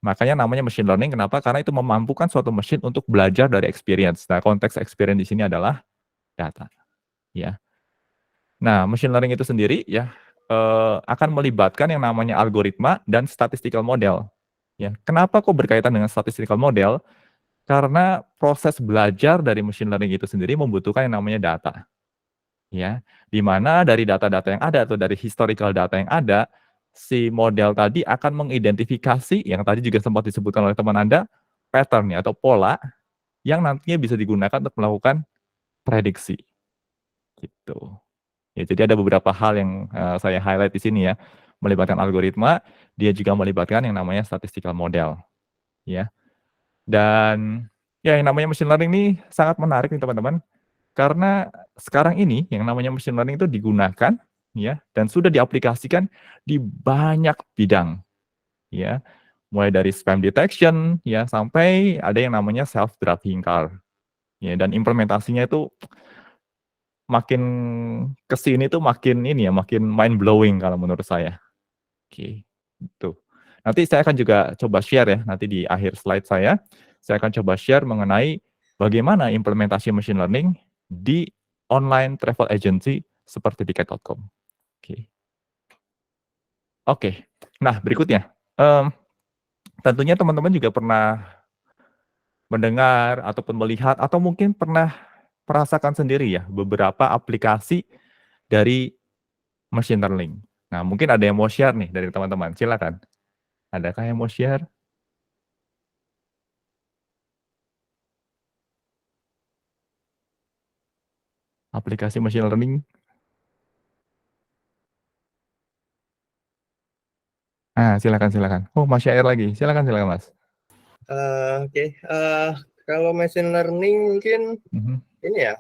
Makanya namanya machine learning, kenapa? Karena itu memampukan suatu mesin untuk belajar dari experience. Nah, konteks experience di sini adalah data, ya. Nah, machine learning itu sendiri ya akan melibatkan yang namanya algoritma dan statistical model. Ya, kenapa kok berkaitan dengan statistical model? Karena proses belajar dari machine learning itu sendiri membutuhkan yang namanya data. Ya, di mana dari data-data yang ada atau dari historical data yang ada, si model tadi akan mengidentifikasi yang tadi juga sempat disebutkan oleh teman Anda, pattern ya, atau pola yang nantinya bisa digunakan untuk melakukan prediksi. Gitu. Ya, jadi ada beberapa hal yang saya highlight di sini ya, melibatkan algoritma, dia juga melibatkan yang namanya statistical model, ya. Dan ya yang namanya machine learning ini sangat menarik nih teman-teman, karena sekarang ini yang namanya machine learning itu digunakan ya dan sudah diaplikasikan di banyak bidang, ya. Mulai dari spam detection ya sampai ada yang namanya self driving car. Ya, dan implementasinya itu makin ke sini tuh makin ini ya, makin mind blowing kalau menurut saya. Oke, itu. Nanti saya akan juga coba share ya, nanti di akhir slide saya akan coba share mengenai bagaimana implementasi machine learning di online travel agency seperti tiket.com. Oke. Oke. Nah, berikutnya. Tentunya teman-teman juga pernah mendengar ataupun melihat atau mungkin pernah merasakan sendiri ya beberapa aplikasi dari machine learning. Nah, mungkin ada yang mau share nih dari teman-teman, silakan. Adakah yang mau share? Aplikasi machine learning? Silakan silakan. Oh, Mas Syair lagi. Silakan silakan, Mas. Oke. Kalau machine learning mungkin Mhm, ini ya,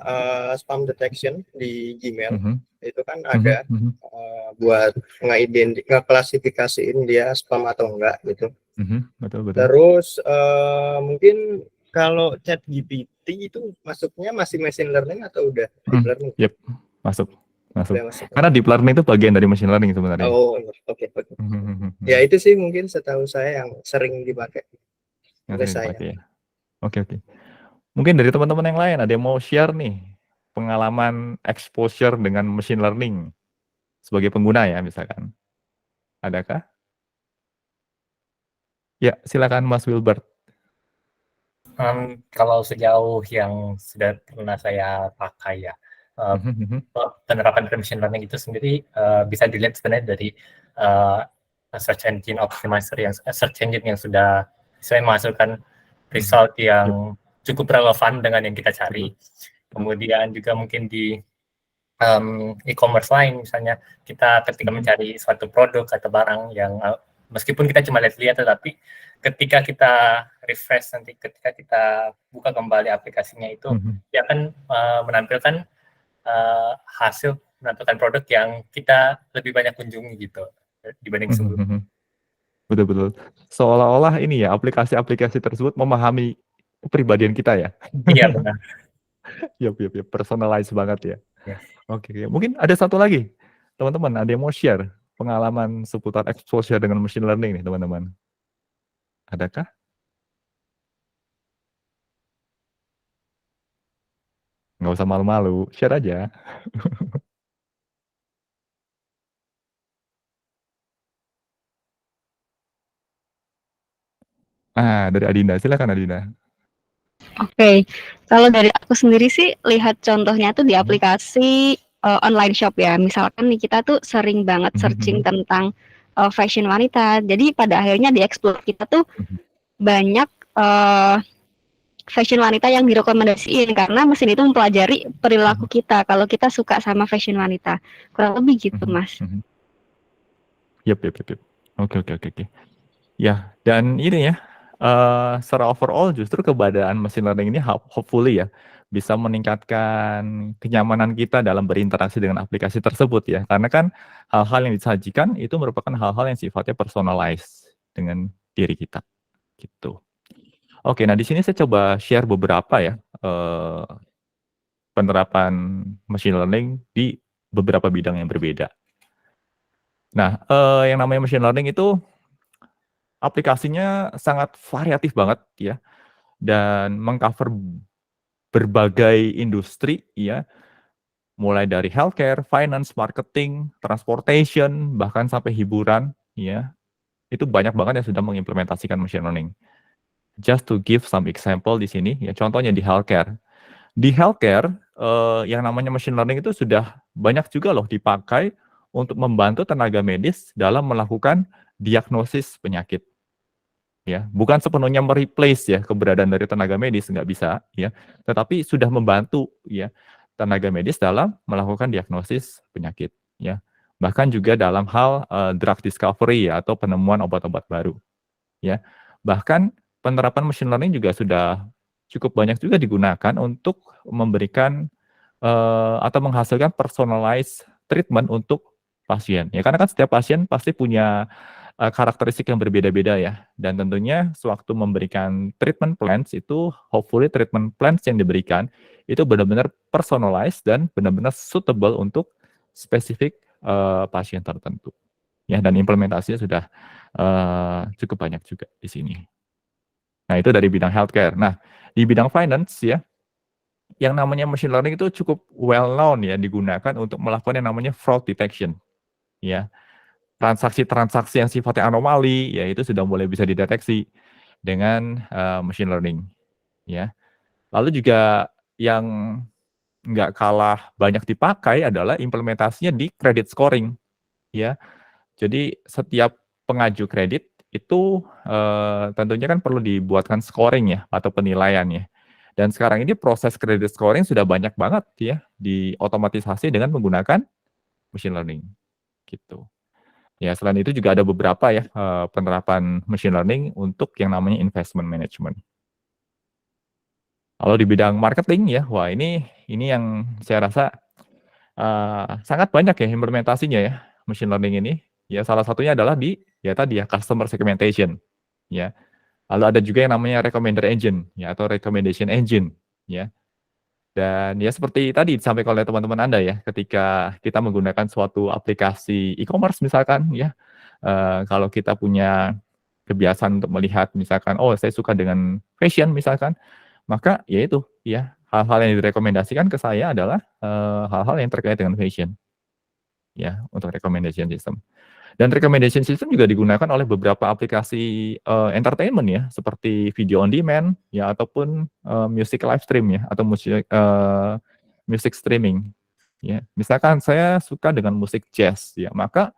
spam detection di Gmail mhm, itu kan mhm, ada mhm, buat ngeklasifikasiin dia spam atau enggak gitu. betul betul. Terus mungkin kalau ChatGPT itu masuknya masih machine learning atau udah deep learning? Yep, masuk masuk. Udah masuk. Karena deep learning itu bagian dari machine learning sebenarnya. Oh, oke. Ya itu sih mungkin setahu saya yang sering dipakai Yang oleh sering saya. dipakai ya. Oke oke. Mungkin dari teman-teman yang lain ada yang mau share nih pengalaman exposure dengan machine learning sebagai pengguna ya misalkan. Adakah? Ya, silakan Mas Wilbert. Kalau sejauh yang sudah pernah saya pakai ya, penerapan dari machine learning itu sendiri bisa dilihat sebenarnya dari search engine optimizer search engine yang sudah saya menghasilkan result yang cukup relevan dengan yang kita cari. Kemudian juga mungkin di e-commerce lain, misalnya kita ketika mencari suatu produk atau barang yang meskipun kita cuma lihat-lihat, tetapi ketika kita refresh nanti, ketika kita buka kembali aplikasinya itu, dia akan menampilkan hasil, menampilkan produk yang kita lebih banyak kunjungi gitu dibanding sebelumnya. Betul-betul. Seolah-olah ini ya, aplikasi-aplikasi tersebut memahami kepribadian kita ya. Iya benar. Yap, personalize banget ya. Yes. Oke, mungkin ada satu lagi. Teman-teman, ada yang mau share pengalaman seputar exposure dengan machine learning nih, teman-teman? Adakah? Nggak usah malu-malu, share aja. Dari Adinda, silakan Adinda. Oke, kalau dari aku sendiri sih lihat contohnya tuh di aplikasi online shop ya. Misalkan nih kita tuh sering banget searching tentang fashion wanita. Jadi pada akhirnya di explore kita tuh banyak fashion wanita yang direkomendasiin karena mesin itu mempelajari perilaku kita kalau kita suka sama fashion wanita. Kurang lebih gitu, Mas. Yap. Oke. Ya, dan ini ya, secara overall justru keberadaan machine learning ini hopefully ya bisa meningkatkan kenyamanan kita dalam berinteraksi dengan aplikasi tersebut ya. Karena kan hal-hal yang disajikan itu merupakan hal-hal yang sifatnya personalized dengan diri kita. Gitu. Oke, nah di sini saya coba share beberapa ya penerapan machine learning di beberapa bidang yang berbeda. Nah, yang namanya machine learning itu aplikasinya sangat variatif banget ya, dan mengcover berbagai industri ya, mulai dari healthcare, finance, marketing, transportation, bahkan sampai hiburan ya. Itu banyak banget yang sudah mengimplementasikan machine learning. Just to give some example di sini ya, contohnya di healthcare. Di healthcare yang namanya machine learning itu sudah banyak juga loh dipakai untuk membantu tenaga medis dalam melakukan diagnosis penyakit. Ya, bukan sepenuhnya mereplace ya keberadaan dari tenaga medis, nggak bisa ya, tetapi sudah membantu ya tenaga medis dalam melakukan diagnosis penyakit ya. Bahkan juga dalam hal drug discovery ya, atau penemuan obat-obat baru ya. Bahkan penerapan machine learning juga sudah cukup banyak juga digunakan untuk memberikan atau menghasilkan personalized treatment untuk pasien ya, karena kan setiap pasien pasti punya karakteristik yang berbeda-beda ya, dan tentunya sewaktu memberikan treatment plans itu, hopefully treatment plans yang diberikan itu benar-benar personalized dan benar-benar suitable untuk spesifik pasien tertentu ya, dan implementasinya sudah cukup banyak juga di sini. Nah, itu dari bidang healthcare. Nah, di bidang finance ya, yang namanya machine learning itu cukup well known ya, digunakan untuk melakukan yang namanya fraud detection ya. Transaksi-transaksi yang sifatnya anomali, ya itu sudah mulai bisa dideteksi dengan machine learning, ya. Lalu juga yang nggak kalah banyak dipakai adalah implementasinya di credit scoring, ya. Jadi setiap pengaju kredit itu tentunya kan perlu dibuatkan scoring ya, atau penilaian ya. Dan sekarang ini proses credit scoring sudah banyak banget ya, diotomatisasi dengan menggunakan machine learning, gitu. Ya, selain itu juga ada beberapa ya penerapan machine learning untuk yang namanya investment management. Kalau di bidang marketing ya, wah ini yang saya rasa sangat banyak ya implementasinya ya machine learning ini. Ya, salah satunya adalah di ya tadi ya customer segmentation ya. Lalu ada juga yang namanya recommender engine ya, atau recommendation engine ya. Dan ya seperti tadi disampaikan oleh teman-teman Anda ya, ketika kita menggunakan suatu aplikasi e-commerce misalkan ya, kalau kita punya kebiasaan untuk melihat misalkan, oh saya suka dengan fashion misalkan, maka ya itu ya, hal-hal yang direkomendasikan ke saya adalah hal-hal yang terkait dengan fashion ya, untuk recommendation system. Dan recommendation system juga digunakan oleh beberapa aplikasi entertainment ya, seperti video on demand ya, ataupun music live stream ya, atau music streaming ya. Misalkan saya suka dengan musik jazz ya, maka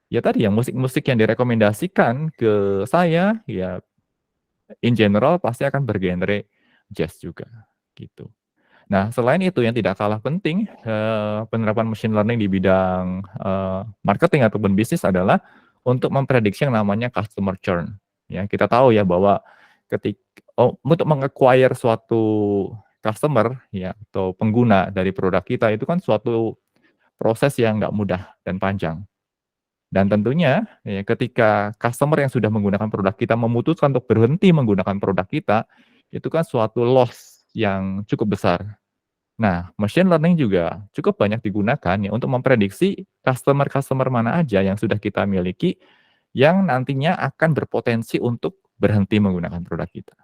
ya tadi yang musik-musik yang direkomendasikan ke saya ya, in general pasti akan bergenre jazz juga gitu. Nah, selain itu yang tidak kalah penting penerapan machine learning di bidang marketing ataupun bisnis adalah untuk memprediksi yang namanya customer churn. Ya, kita tahu ya bahwa untuk meng-acquire suatu customer ya, atau pengguna dari produk kita itu kan suatu proses yang nggak mudah dan panjang. Dan tentunya ya, ketika customer yang sudah menggunakan produk kita memutuskan untuk berhenti menggunakan produk kita, itu kan suatu loss yang cukup besar. Nah, machine learning juga cukup banyak digunakan ya untuk memprediksi customer-customer mana aja yang sudah kita miliki yang nantinya akan berpotensi untuk berhenti menggunakan produk kita.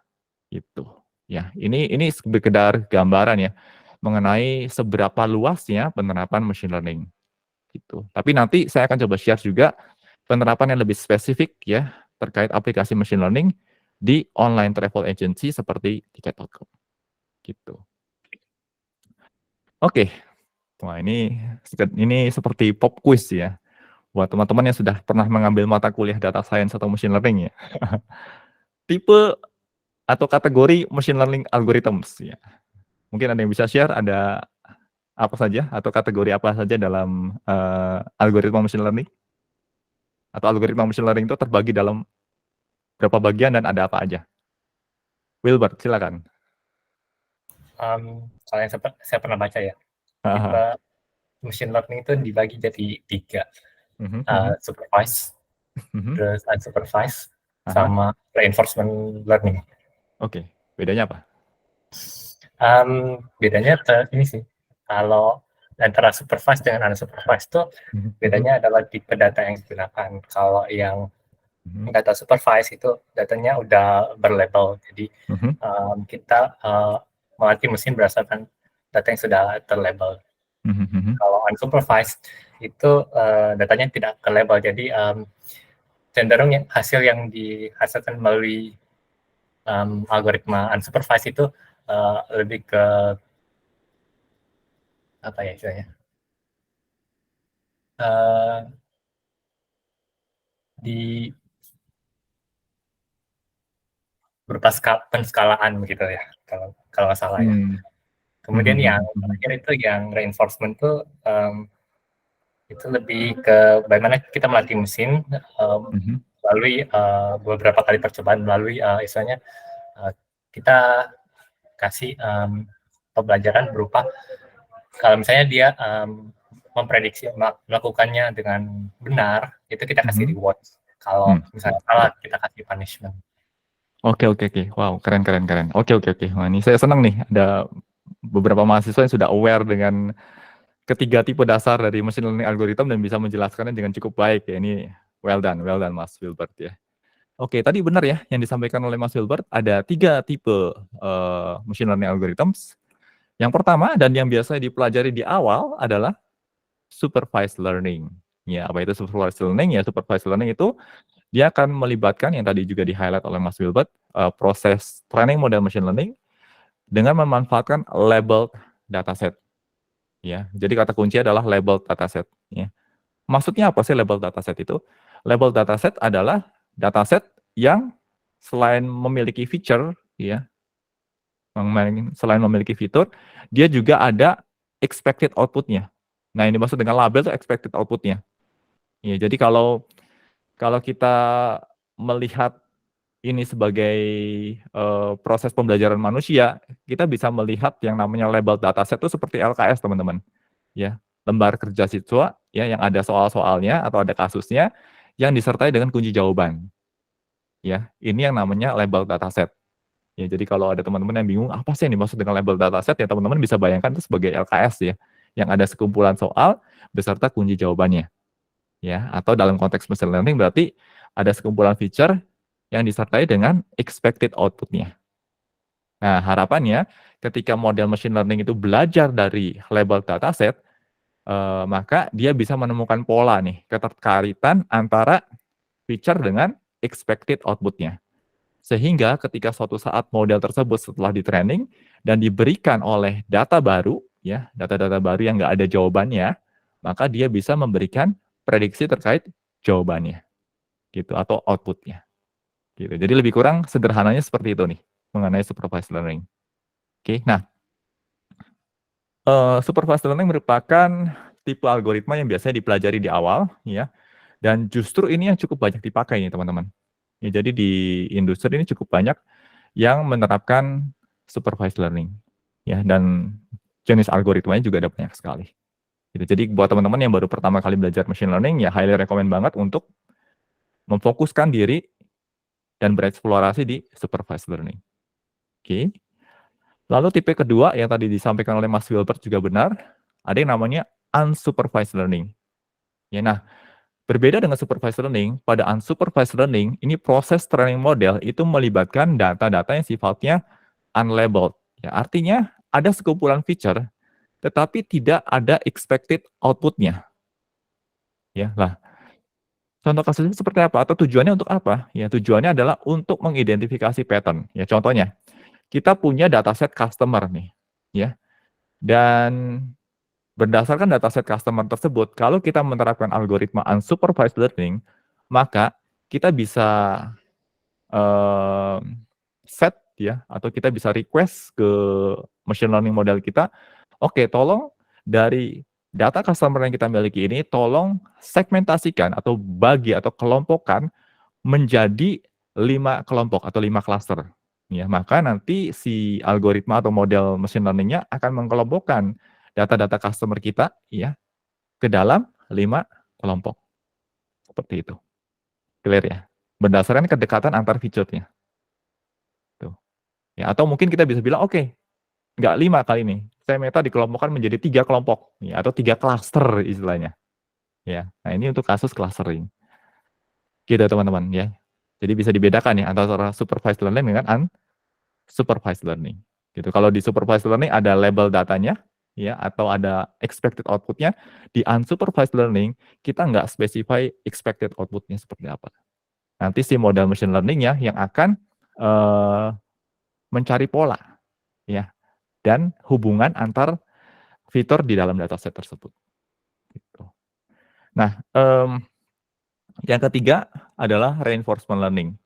Gitu. Ya, ini sekedar gambaran ya mengenai seberapa luasnya penerapan machine learning. Gitu. Tapi nanti saya akan coba share juga penerapan yang lebih spesifik ya terkait aplikasi machine learning di online travel agency seperti Tiket.com. Gitu. Oke. Wah, ini seperti pop quiz ya. Buat teman-teman yang sudah pernah mengambil mata kuliah data science atau machine learning ya. Tipe atau kategori machine learning algorithms ya. Mungkin ada yang bisa share, ada apa saja atau kategori apa saja dalam algoritma machine learning? Atau algoritma machine learning itu terbagi dalam berapa bagian dan ada apa aja? Wilbert, silakan. Kalau yang saya pernah baca ya, tipe machine learning itu dibagi jadi 3, supervised, terus unsupervised, sama reinforcement learning. Oke, bedanya apa? Bedanya ini sih, kalau antara supervised dengan unsupervised itu bedanya adalah tipe data yang digunakan. Kalau yang data supervised itu datanya udah berlabel. Jadi kita melatih mesin berdasarkan data yang sudah terlabel. Kalau unsupervised itu datanya tidak terlabel. Jadi cenderung hasil yang dihasilkan melalui algoritma unsupervised itu lebih ke apa ya istilahnya? Di berupa penskalaan begitu ya, kalau nggak salah ya. Kemudian yang terakhir itu yang reinforcement itu lebih ke bagaimana kita melatih mesin melalui beberapa kali percobaan, melalui istilahnya kita kasih pembelajaran berupa kalau misalnya dia memprediksi melakukannya dengan benar, itu kita kasih reward. Kalau misalnya salah, kita kasih punishment. Oke. Wow, keren. Oke. Wah, ini saya senang nih ada beberapa mahasiswa yang sudah aware dengan ketiga tipe dasar dari machine learning algorithm dan bisa menjelaskannya dengan cukup baik ya. Ini well done Mas Wilbert ya. Oke, tadi benar ya yang disampaikan oleh Mas Wilbert, ada 3 tipe machine learning algorithms. Yang pertama dan yang biasa dipelajari di awal adalah supervised learning. Ya, apa itu supervised learning? Ya, supervised learning itu dia akan melibatkan yang tadi juga di-highlight oleh Mas Wilbert, proses training model machine learning dengan memanfaatkan labeled dataset. Ya, jadi kata kunci adalah labeled dataset. Ya. Maksudnya apa sih labeled dataset itu? Labeled dataset adalah dataset yang selain memiliki feature, ya, selain memiliki fitur, dia juga ada expected output-nya. Nah, ini maksud dengan label itu expected output-nya. Ya, jadi kalau kita melihat ini sebagai proses pembelajaran manusia, kita bisa melihat yang namanya label dataset itu seperti LKS, teman-teman. Ya, lembar kerja siswa ya yang ada soal-soalnya atau ada kasusnya yang disertai dengan kunci jawaban. Ya, ini yang namanya label dataset. Ya, jadi kalau ada teman-teman yang bingung apa sih yang dimaksud dengan label dataset, ya teman-teman bisa bayangkan itu sebagai LKS ya, yang ada sekumpulan soal beserta kunci jawabannya. Ya, atau dalam konteks machine learning berarti ada sekumpulan feature yang disertai dengan expected output-nya. Nah, harapannya ketika model machine learning itu belajar dari label dataset, maka dia bisa menemukan pola nih, keterkaitan antara feature dengan expected output-nya. Sehingga ketika suatu saat model tersebut setelah di-training dan diberikan oleh data baru, ya, data-data baru yang nggak ada jawabannya, maka dia bisa memberikan prediksi terkait jawabannya, gitu, atau output-nya. Gitu. Jadi lebih kurang sederhananya seperti itu nih, mengenai supervised learning. Oke, nah, supervised learning merupakan tipe algoritma yang biasanya dipelajari di awal, ya, dan justru ini yang cukup banyak dipakai nih teman-teman. Ya, jadi di industri ini cukup banyak yang menerapkan supervised learning, ya, dan jenis algoritmanya juga ada banyak sekali. Gitu. Jadi buat teman-teman yang baru pertama kali belajar machine learning, ya highly recommend banget untuk memfokuskan diri dan bereksplorasi di supervised learning. Oke. Lalu tipe kedua yang tadi disampaikan oleh Mas Wilbert juga benar, ada yang namanya unsupervised learning. Ya, nah, berbeda dengan supervised learning, pada unsupervised learning, ini proses training model itu melibatkan data-data yang sifatnya unlabeled. Ya, artinya ada sekumpulan feature, tetapi tidak ada expected output-nya. Ya, lah. Contoh kasusnya seperti apa? Atau tujuannya untuk apa? Ya, tujuannya adalah untuk mengidentifikasi pattern. Ya, contohnya, kita punya dataset customer nih, ya. Dan berdasarkan dataset customer tersebut, kalau kita menerapkan algoritma unsupervised learning, maka kita bisa set ya, atau kita bisa request ke machine learning model kita, oke, tolong dari data customer yang kita miliki ini, tolong segmentasikan atau bagi atau kelompokkan menjadi 5 kelompok atau 5 cluster. Ya, maka nanti si algoritma atau model machine learning-nya akan mengkelompokkan data-data customer kita ya ke dalam 5 kelompok. Seperti itu. Clear ya? Berdasarkan kedekatan antar feature-nya. Tuh. Ya, atau mungkin kita bisa bilang, oke, nggak 5 kali ini. Saya meta dikelompokkan menjadi 3 kelompok ya, atau 3 cluster istilahnya. Ya. Nah, ini untuk kasus clustering. Gitu teman-teman ya. Jadi bisa dibedakan ya antara supervised learning dengan unsupervised learning. Gitu. Kalau di supervised learning ada label datanya ya atau ada expected output-nya. Di unsupervised learning kita nggak specify expected output-nya seperti apa. Nanti si model machine learning-nya yang akan mencari pola ya dan hubungan antar fitur di dalam dataset tersebut. Gitu. Nah, yang ketiga adalah reinforcement learning.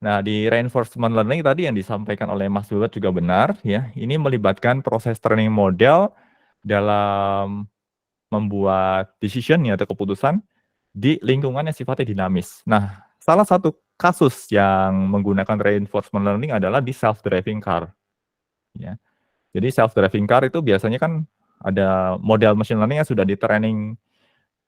Nah, di reinforcement learning tadi yang disampaikan oleh Mas Wilbert juga benar, ya. Ini melibatkan proses training model dalam membuat decision ya, atau keputusan di lingkungan yang sifatnya dinamis. Nah, salah satu kasus yang menggunakan reinforcement learning adalah di self-driving car. Ya. Jadi self-driving car itu biasanya kan ada model machine learning yang sudah di-training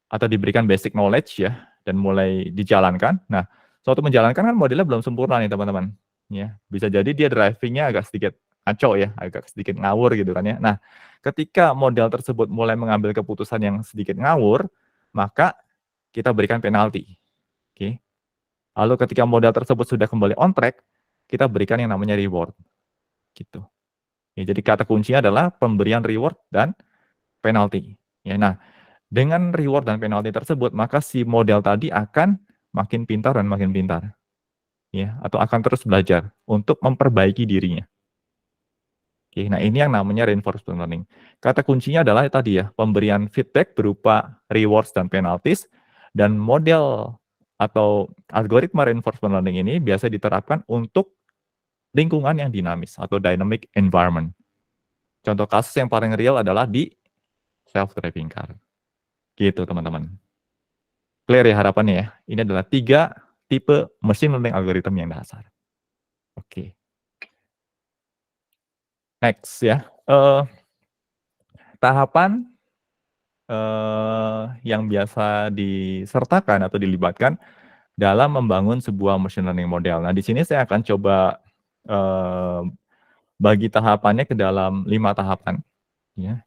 atau diberikan basic knowledge ya, dan mulai dijalankan. Nah, suatu menjalankan kan modelnya belum sempurna nih teman-teman. Ya, bisa jadi dia driving-nya agak sedikit ngaco ya, agak sedikit ngawur gitu kan ya. Nah, ketika model tersebut mulai mengambil keputusan yang sedikit ngawur, maka kita berikan penalti. Oke. Lalu ketika model tersebut sudah kembali on track, kita berikan yang namanya reward. Gitu. Ya, jadi kata kuncinya adalah pemberian reward dan penalti. Ya, nah, dengan reward dan penalti tersebut, maka si model tadi akan makin pintar dan makin pintar. Ya, atau akan terus belajar untuk memperbaiki dirinya. Oke, nah ini yang namanya reinforcement learning. Kata kuncinya adalah tadi ya, pemberian feedback berupa rewards dan penalties, dan model atau algoritma reinforcement learning ini biasa diterapkan untuk lingkungan yang dinamis atau dynamic environment. Contoh kasus yang paling real adalah di self-driving car. Gitu teman-teman. Clear ya harapannya ya. Ini adalah 3 tipe machine learning algorithm yang dasar. Oke. Next ya. Tahapan yang biasa disertakan atau dilibatkan dalam membangun sebuah machine learning model. Nah, di sini saya akan coba bagi tahapannya ke dalam 5 tahapan. Ya.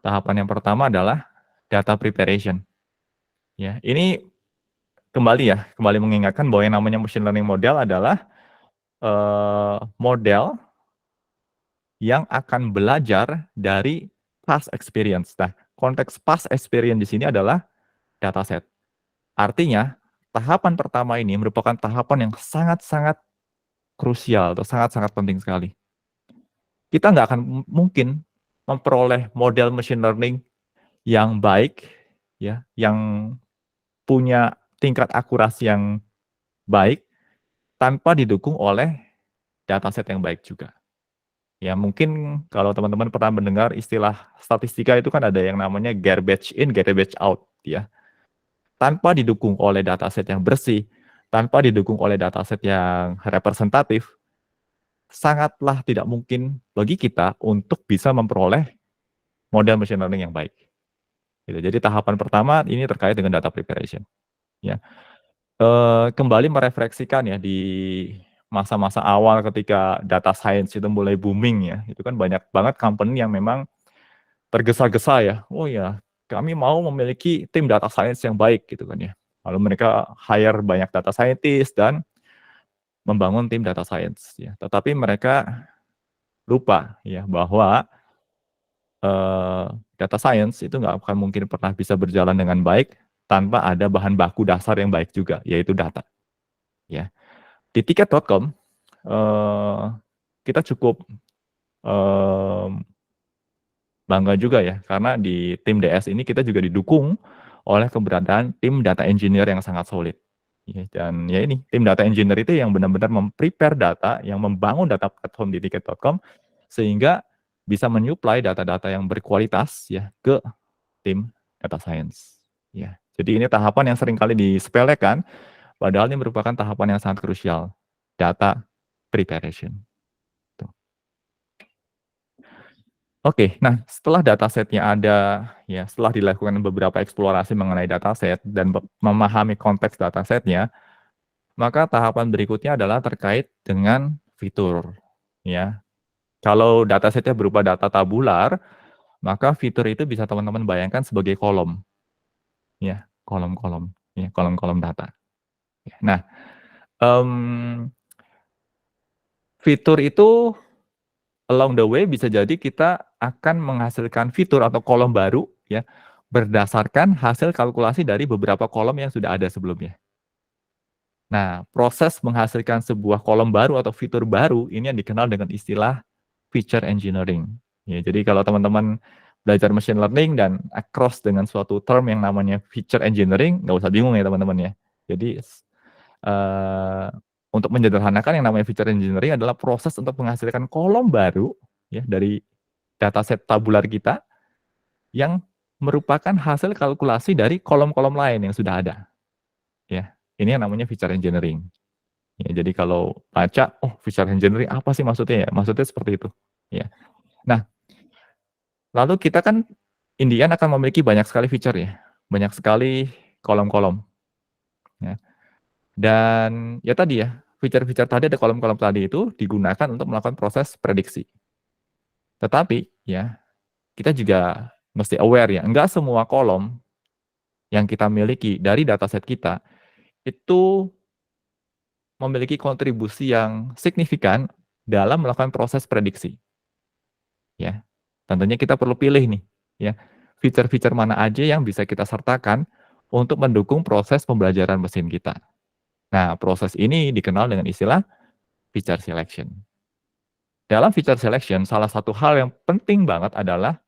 Tahapan yang pertama adalah data preparation. Ya, ini kembali mengingatkan bahwa yang namanya machine learning model adalah model yang akan belajar dari past experience. Nah, konteks past experience di sini adalah dataset. Artinya, tahapan pertama ini merupakan tahapan yang sangat-sangat krusial atau sangat-sangat penting sekali. Kita nggak akan mungkin memperoleh model machine learning yang baik, ya, yang punya tingkat akurasi yang baik tanpa didukung oleh dataset yang baik juga. Ya mungkin kalau teman-teman pernah mendengar istilah statistika itu kan ada yang namanya garbage in, garbage out ya. Tanpa didukung oleh dataset yang bersih, tanpa didukung oleh dataset yang representatif, sangatlah tidak mungkin bagi kita untuk bisa memperoleh model machine learning yang baik. Gitu. Jadi tahapan pertama ini terkait dengan data preparation. Ya. Kembali merefleksikan ya di masa-masa awal ketika data science itu mulai booming ya, itu kan banyak banget company yang memang tergesa-gesa ya, oh ya kami mau memiliki tim data science yang baik gitu kan ya. Lalu mereka hire banyak data scientist dan membangun tim data science ya. Tetapi mereka lupa ya bahwa data science itu nggak akan mungkin pernah bisa berjalan dengan baik tanpa ada bahan baku dasar yang baik juga, yaitu data. Ya. Di tiket.com kita cukup bangga juga ya, karena di tim DS ini kita juga didukung oleh keberadaan tim data engineer yang sangat solid. Ya, dan ya ini, tim data engineer itu yang benar-benar memprepare data, yang membangun data platform di tiket.com, sehingga bisa menyuplai data-data yang berkualitas ya ke tim data science. Ya, jadi ini tahapan yang seringkali disepelekan, padahal ini merupakan tahapan yang sangat krusial, data preparation. Oke, nah setelah datasetnya ada, ya setelah dilakukan beberapa eksplorasi mengenai dataset dan memahami konteks datasetnya, maka tahapan berikutnya adalah terkait dengan fitur. Ya, kalau datasetnya berupa data tabular, maka fitur itu bisa teman-teman bayangkan sebagai kolom, ya kolom-kolom. ya, kolom-kolom data. Nah, fitur itu along the way bisa jadi kita akan menghasilkan fitur atau kolom baru ya berdasarkan hasil kalkulasi dari beberapa kolom yang sudah ada sebelumnya. Nah, proses menghasilkan sebuah kolom baru atau fitur baru ini yang dikenal dengan istilah feature engineering. Ya, jadi kalau teman-teman belajar machine learning dan across dengan suatu term yang namanya feature engineering, nggak usah bingung ya teman-teman ya. Jadi untuk menyederhanakan yang namanya feature engineering adalah proses untuk menghasilkan kolom baru ya dari dataset tabular kita yang merupakan hasil kalkulasi dari kolom-kolom lain yang sudah ada. Ya, ini yang namanya feature engineering. Ya, jadi kalau baca, oh feature engineering apa sih maksudnya ya? Maksudnya seperti itu. Ya. Nah, lalu kita kan Indian akan memiliki banyak sekali feature ya, banyak sekali kolom-kolom. Ya. Dan ya tadi ya, feature-feature tadi ada kolom-kolom tadi itu digunakan untuk melakukan proses prediksi. Tetapi ya, kita juga mesti aware ya, enggak semua kolom yang kita miliki dari dataset kita itu memiliki kontribusi yang signifikan dalam melakukan proses prediksi. Ya, tentunya kita perlu pilih nih, ya, fitur-fitur mana aja yang bisa kita sertakan untuk mendukung proses pembelajaran mesin kita. Nah, proses ini dikenal dengan istilah feature selection. Dalam feature selection, salah satu hal yang penting banget adalah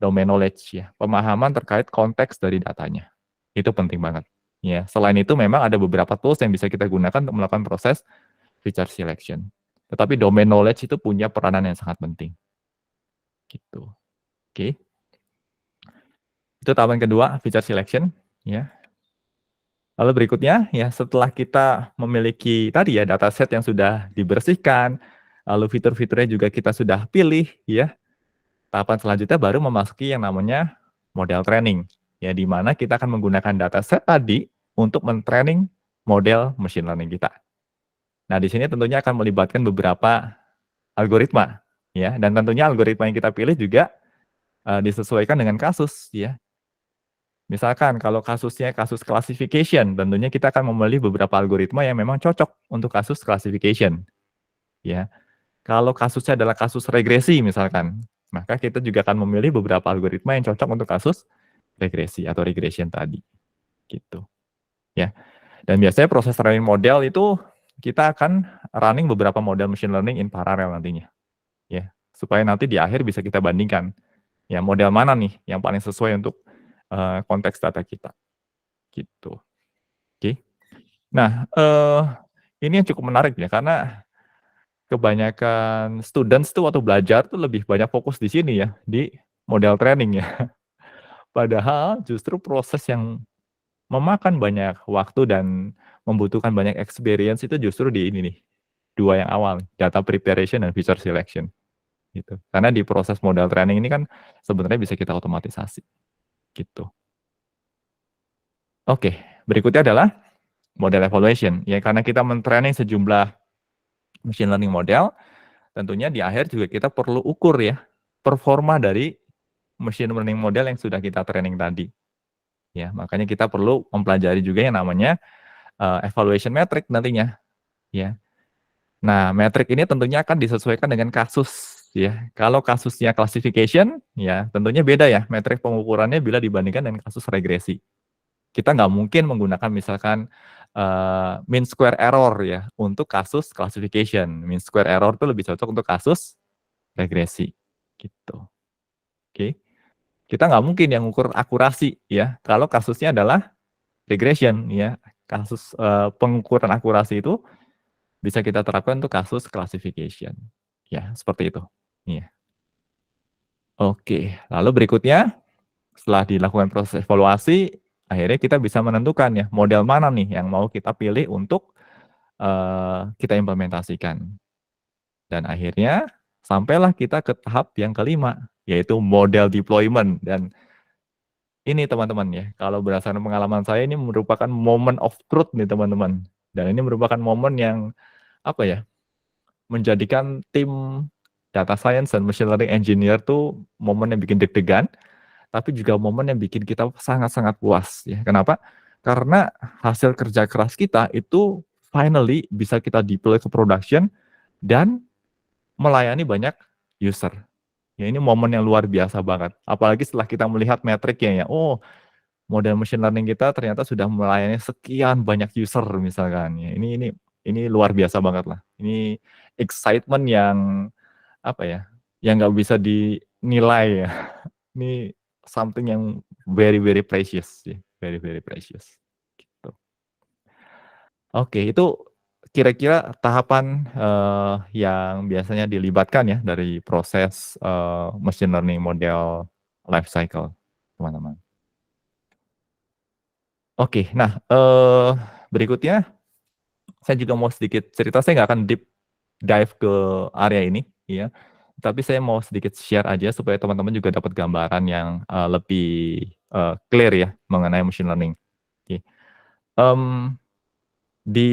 domain knowledge, ya, pemahaman terkait konteks dari datanya. Itu penting banget. Ya, selain itu memang ada beberapa tools yang bisa kita gunakan untuk melakukan proses feature selection. Tetapi domain knowledge itu punya peranan yang sangat penting. Gitu. Oke. Itu tahapan kedua, feature selection, ya. Lalu berikutnya, ya, setelah kita memiliki tadi ya dataset yang sudah dibersihkan, lalu fitur-fiturnya juga kita sudah pilih, ya. Tahapan selanjutnya baru memasuki yang namanya model training, ya, di mana kita akan menggunakan dataset tadi untuk men-training model machine learning kita. Nah, di sini tentunya akan melibatkan beberapa algoritma, ya, dan tentunya algoritma yang kita pilih juga disesuaikan dengan kasus, ya. Misalkan kalau kasusnya kasus classification, tentunya kita akan memilih beberapa algoritma yang memang cocok untuk kasus classification, ya. Kalau kasusnya adalah kasus regresi misalkan, maka kita juga akan memilih beberapa algoritma yang cocok untuk kasus regresi atau regression tadi, gitu, ya. Dan biasanya proses training model itu kita akan running beberapa model machine learning in parallel nantinya, ya, supaya nanti di akhir bisa kita bandingkan, ya, model mana nih yang paling sesuai untuk konteks data kita, gitu. Oke. Nah, ini yang cukup menarik ya, karena kebanyakan students tuh waktu belajar tuh lebih banyak fokus di sini ya, di model training ya. Padahal justru proses yang memakan banyak waktu dan membutuhkan banyak experience itu justru di ini nih, dua yang awal, data preparation dan feature selection. Gitu. Karena di proses model training ini kan sebenarnya bisa kita otomatisasi. Gitu. Oke, berikutnya adalah model evaluation. Ya, karena kita men-training sejumlah machine learning model, tentunya di akhir juga kita perlu ukur ya performa dari machine learning model yang sudah kita training tadi. Ya, makanya kita perlu mempelajari juga yang namanya evaluation metric nantinya. Ya. Nah, metrik ini tentunya akan disesuaikan dengan kasus. Ya, kalau kasusnya classification, ya tentunya beda ya metrik pengukurannya bila dibandingkan dengan kasus regresi. Kita nggak mungkin menggunakan misalkan mean square error ya untuk kasus classification. Mean square error itu lebih cocok untuk kasus regresi. Gitu. Oke. Kita nggak mungkin yang ukur akurasi ya kalau kasusnya adalah regression ya. Kasus pengukuran akurasi itu bisa kita terapkan untuk kasus classification. Ya, seperti itu. Iya. Oke, lalu berikutnya setelah dilakukan proses evaluasi, akhirnya kita bisa menentukan ya model mana nih yang mau kita pilih untuk kita implementasikan. Dan akhirnya sampailah kita ke tahap yang kelima, yaitu model deployment. Dan ini teman-teman ya, kalau berdasarkan pengalaman saya ini merupakan moment of truth nih teman-teman. Dan ini merupakan momen yang apa ya, menjadikan tim data science dan machine learning engineer tuh momen yang bikin deg-degan, tapi juga momen yang bikin kita sangat-sangat puas ya. Kenapa? Karena hasil kerja keras kita itu finally bisa kita deploy ke production dan melayani banyak user. Ya ini momen yang luar biasa banget. Apalagi setelah kita melihat metriknya ya, oh model machine learning kita ternyata sudah melayani sekian banyak user misalkan. Ya, ini luar biasa banget lah. Ini excitement yang apa ya, yang nggak bisa dinilai ya. Ini something yang very very precious ya, very very precious. Gitu. Oke, itu kira-kira tahapan yang biasanya dilibatkan ya dari proses machine learning model life cycle, teman-teman. Oke, nah berikutnya saya juga mau sedikit cerita. Saya nggak akan deep dive ke area ini, ya. Tapi saya mau sedikit share aja supaya teman-teman juga dapat gambaran yang lebih clear ya mengenai machine learning. Oke. Di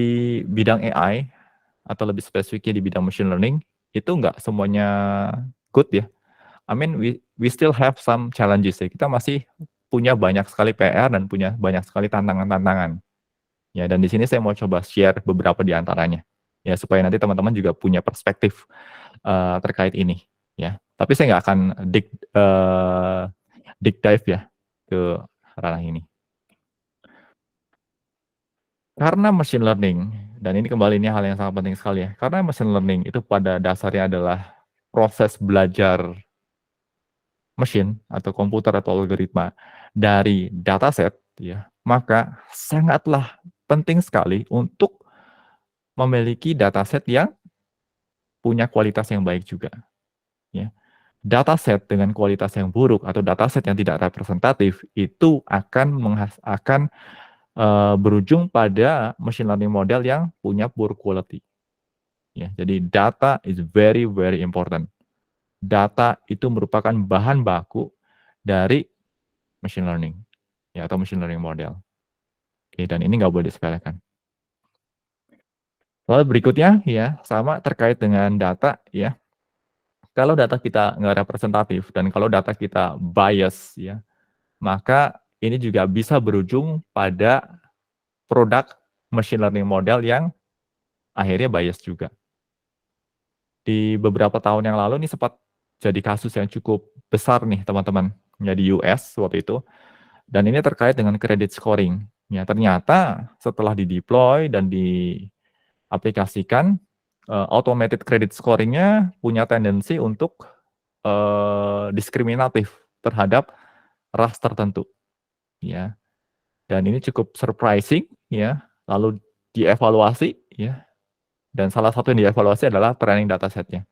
bidang AI atau lebih spesifiknya di bidang machine learning itu nggak semuanya good ya. I mean we still have some challenges ya. Kita masih punya banyak sekali PR dan punya banyak sekali tantangan-tantangan. Ya, dan di sini saya mau coba share beberapa di antaranya. Ya, supaya nanti teman-teman juga punya perspektif terkait ini. Ya, tapi saya nggak akan deep dive ya ke ranah ini. Karena machine learning, dan ini kembali ini hal yang sangat penting sekali ya. Karena machine learning itu pada dasarnya adalah proses belajar mesin atau komputer atau algoritma dari dataset, ya, maka sangatlah penting sekali untuk memiliki dataset yang punya kualitas yang baik juga. Ya. Dataset dengan kualitas yang buruk atau dataset yang tidak representatif itu akan berujung pada machine learning model yang punya poor quality. Ya, jadi data is very very important. Data itu merupakan bahan baku dari machine learning, ya, atau machine learning model. Oke, dan ini nggak boleh disepelekan. Lalu berikutnya ya sama terkait dengan data ya. Kalau data kita nggak representatif dan kalau data kita bias ya, maka ini juga bisa berujung pada produk machine learning model yang akhirnya bias juga. Di beberapa tahun yang lalu ini sempat jadi kasus yang cukup besar nih teman-teman, ya di US waktu itu. Dan ini terkait dengan credit scoring. Ya, ternyata setelah dideploy dan diaplikasikan, automated credit scoring-nya punya tendensi untuk diskriminatif terhadap ras tertentu. Ya. Dan ini cukup surprising ya. Lalu dievaluasi ya. Dan salah satu yang dievaluasi adalah training datasetnya.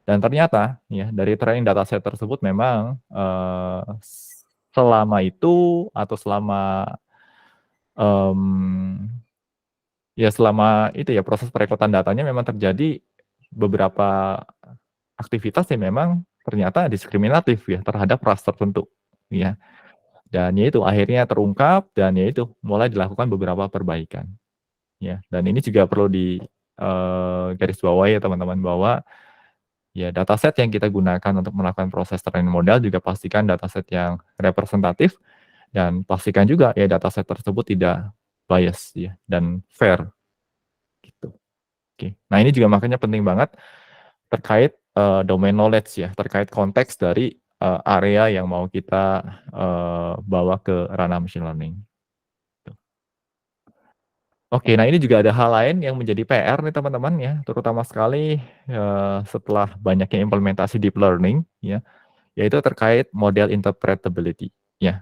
Dan ternyata ya dari training dataset tersebut memang selama itu atau selama selama itu ya proses perekotan datanya memang terjadi beberapa aktivitas yang memang ternyata diskriminatif ya terhadap ras tertentu ya. Dan ya itu akhirnya terungkap dan ya itu mulai dilakukan beberapa perbaikan. Ya, dan ini juga perlu di garis bawah ya teman-teman bahwa ya dataset yang kita gunakan untuk melakukan proses training model juga pastikan dataset yang representatif dan pastikan juga ya dataset tersebut tidak bias ya dan fair gitu. Oke. Nah, ini juga makanya penting banget terkait domain knowledge ya, terkait konteks dari area yang mau kita bawa ke ranah machine learning. Oke, nah ini juga ada hal lain yang menjadi PR nih teman-teman ya, terutama sekali setelah banyaknya implementasi deep learning ya, yaitu terkait model interpretability ya.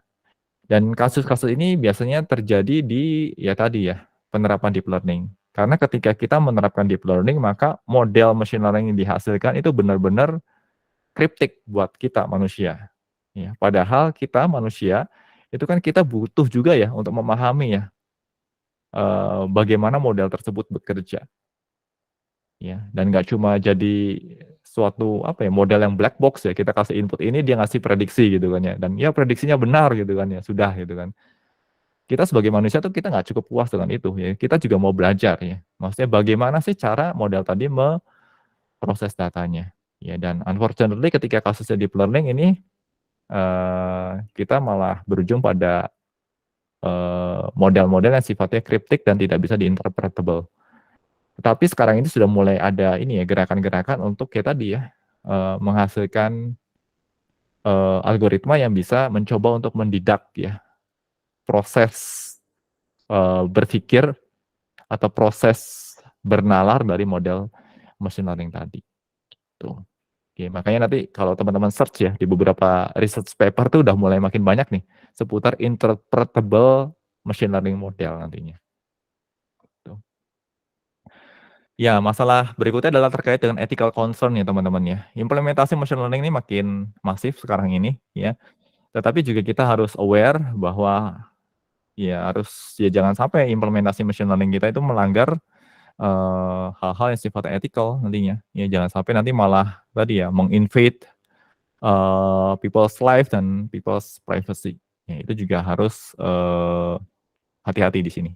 Dan kasus-kasus ini biasanya terjadi di ya tadi ya, penerapan deep learning. Karena ketika kita menerapkan deep learning, maka model machine learning yang dihasilkan itu benar-benar kriptik buat kita manusia. Ya, padahal kita manusia itu kan kita butuh juga ya untuk memahami ya bagaimana model tersebut bekerja. Ya, dan nggak cuma jadi suatu apa ya model yang black box ya, kita kasih input ini dia ngasih prediksi gitu kan ya, dan ya prediksinya benar gitu kan ya, sudah gitu kan. Kita sebagai manusia tuh kita nggak cukup puas dengan itu ya, kita juga mau belajar ya. Maksudnya bagaimana sih cara model tadi memproses datanya. Ya, dan unfortunately ketika kasusnya deep learning ini kita malah berujung pada model-model yang sifatnya kriptik dan tidak bisa di-interpretable. Tetapi sekarang ini sudah mulai ada ini ya, gerakan-gerakan untuk kayak tadi ya, menghasilkan algoritma yang bisa mencoba untuk mendidak ya, proses berpikir atau proses bernalar dari model machine learning tadi. Tuh. Oke, makanya nanti kalau teman-teman search ya di beberapa research paper tuh udah mulai makin banyak nih seputar interpretable machine learning model nantinya. Tuh. Ya, masalah berikutnya adalah terkait dengan ethical concern ya teman-teman ya. Implementasi machine learning ini makin masif sekarang ini ya. Tetapi juga kita harus aware bahwa ya jangan sampai implementasi machine learning kita itu melanggar hal-hal yang sifatnya ethical nantinya. Ya jangan sampai nanti malah tadi ya menginvade people's life dan people's privacy. Ya, itu juga harus hati-hati di sini.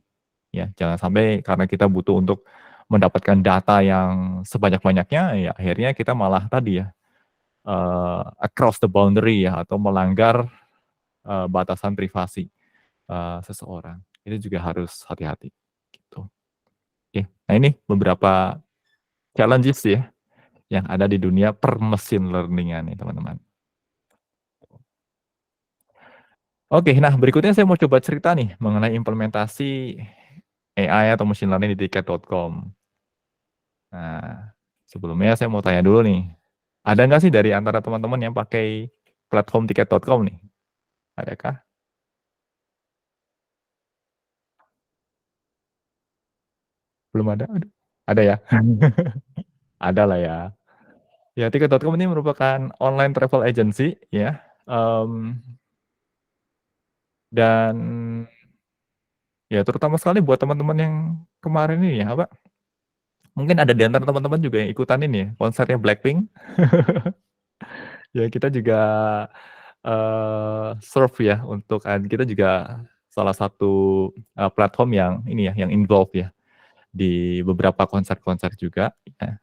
Ya, jangan sampai karena kita butuh untuk mendapatkan data yang sebanyak-banyaknya, ya akhirnya kita malah tadi ya across the boundary ya atau melanggar batasan privasi seseorang. Itu juga harus hati-hati. Gitu. Oke, nah ini beberapa challenges ya yang ada di dunia per machine learning-an nih teman-teman. Oke, nah berikutnya saya mau coba cerita nih mengenai implementasi AI atau machine learning di tiket.com. Nah, sebelumnya saya mau tanya dulu nih, ada nggak sih dari antara teman-teman yang pakai platform tiket.com nih? Adakah? Belum ada? Aduh. Ada ya? Ada lah ya. Ya, tiket.com ini merupakan online travel agency ya. Dan ya terutama sekali buat teman-teman yang kemarin ini ya, apa? Mungkin ada di antara teman-teman juga yang ikutan ini ya, konsernya Blackpink. Ya kita juga serve ya untuk kita juga salah satu platform yang ini ya, yang involved ya di beberapa konser-konser juga. Ya.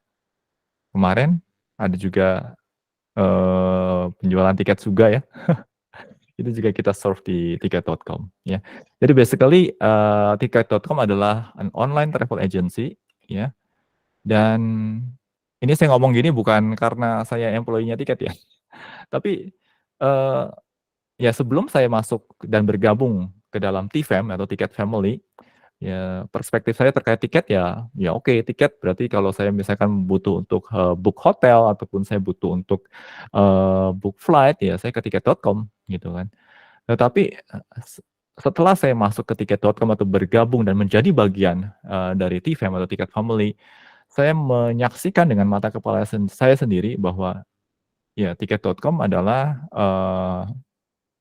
Kemarin ada juga penjualan tiket juga ya. Itu juga kita serve di tiket.com ya. Jadi basically tiket.com adalah an online travel agency ya. Dan ini saya ngomong gini bukan karena saya employee-nya tiket ya. Tapi ya sebelum saya masuk dan bergabung ke dalam TFAM atau Tiket Family, ya perspektif saya terkait tiket ya oke, tiket berarti kalau saya misalkan butuh untuk book hotel ataupun saya butuh untuk book flight ya saya ke tiket.com gitu kan. Tetapi setelah saya masuk ke tiket.com atau bergabung dan menjadi bagian dari TFAM atau Tiket Family, saya menyaksikan dengan mata kepala saya sendiri bahwa ya tiket.com adalah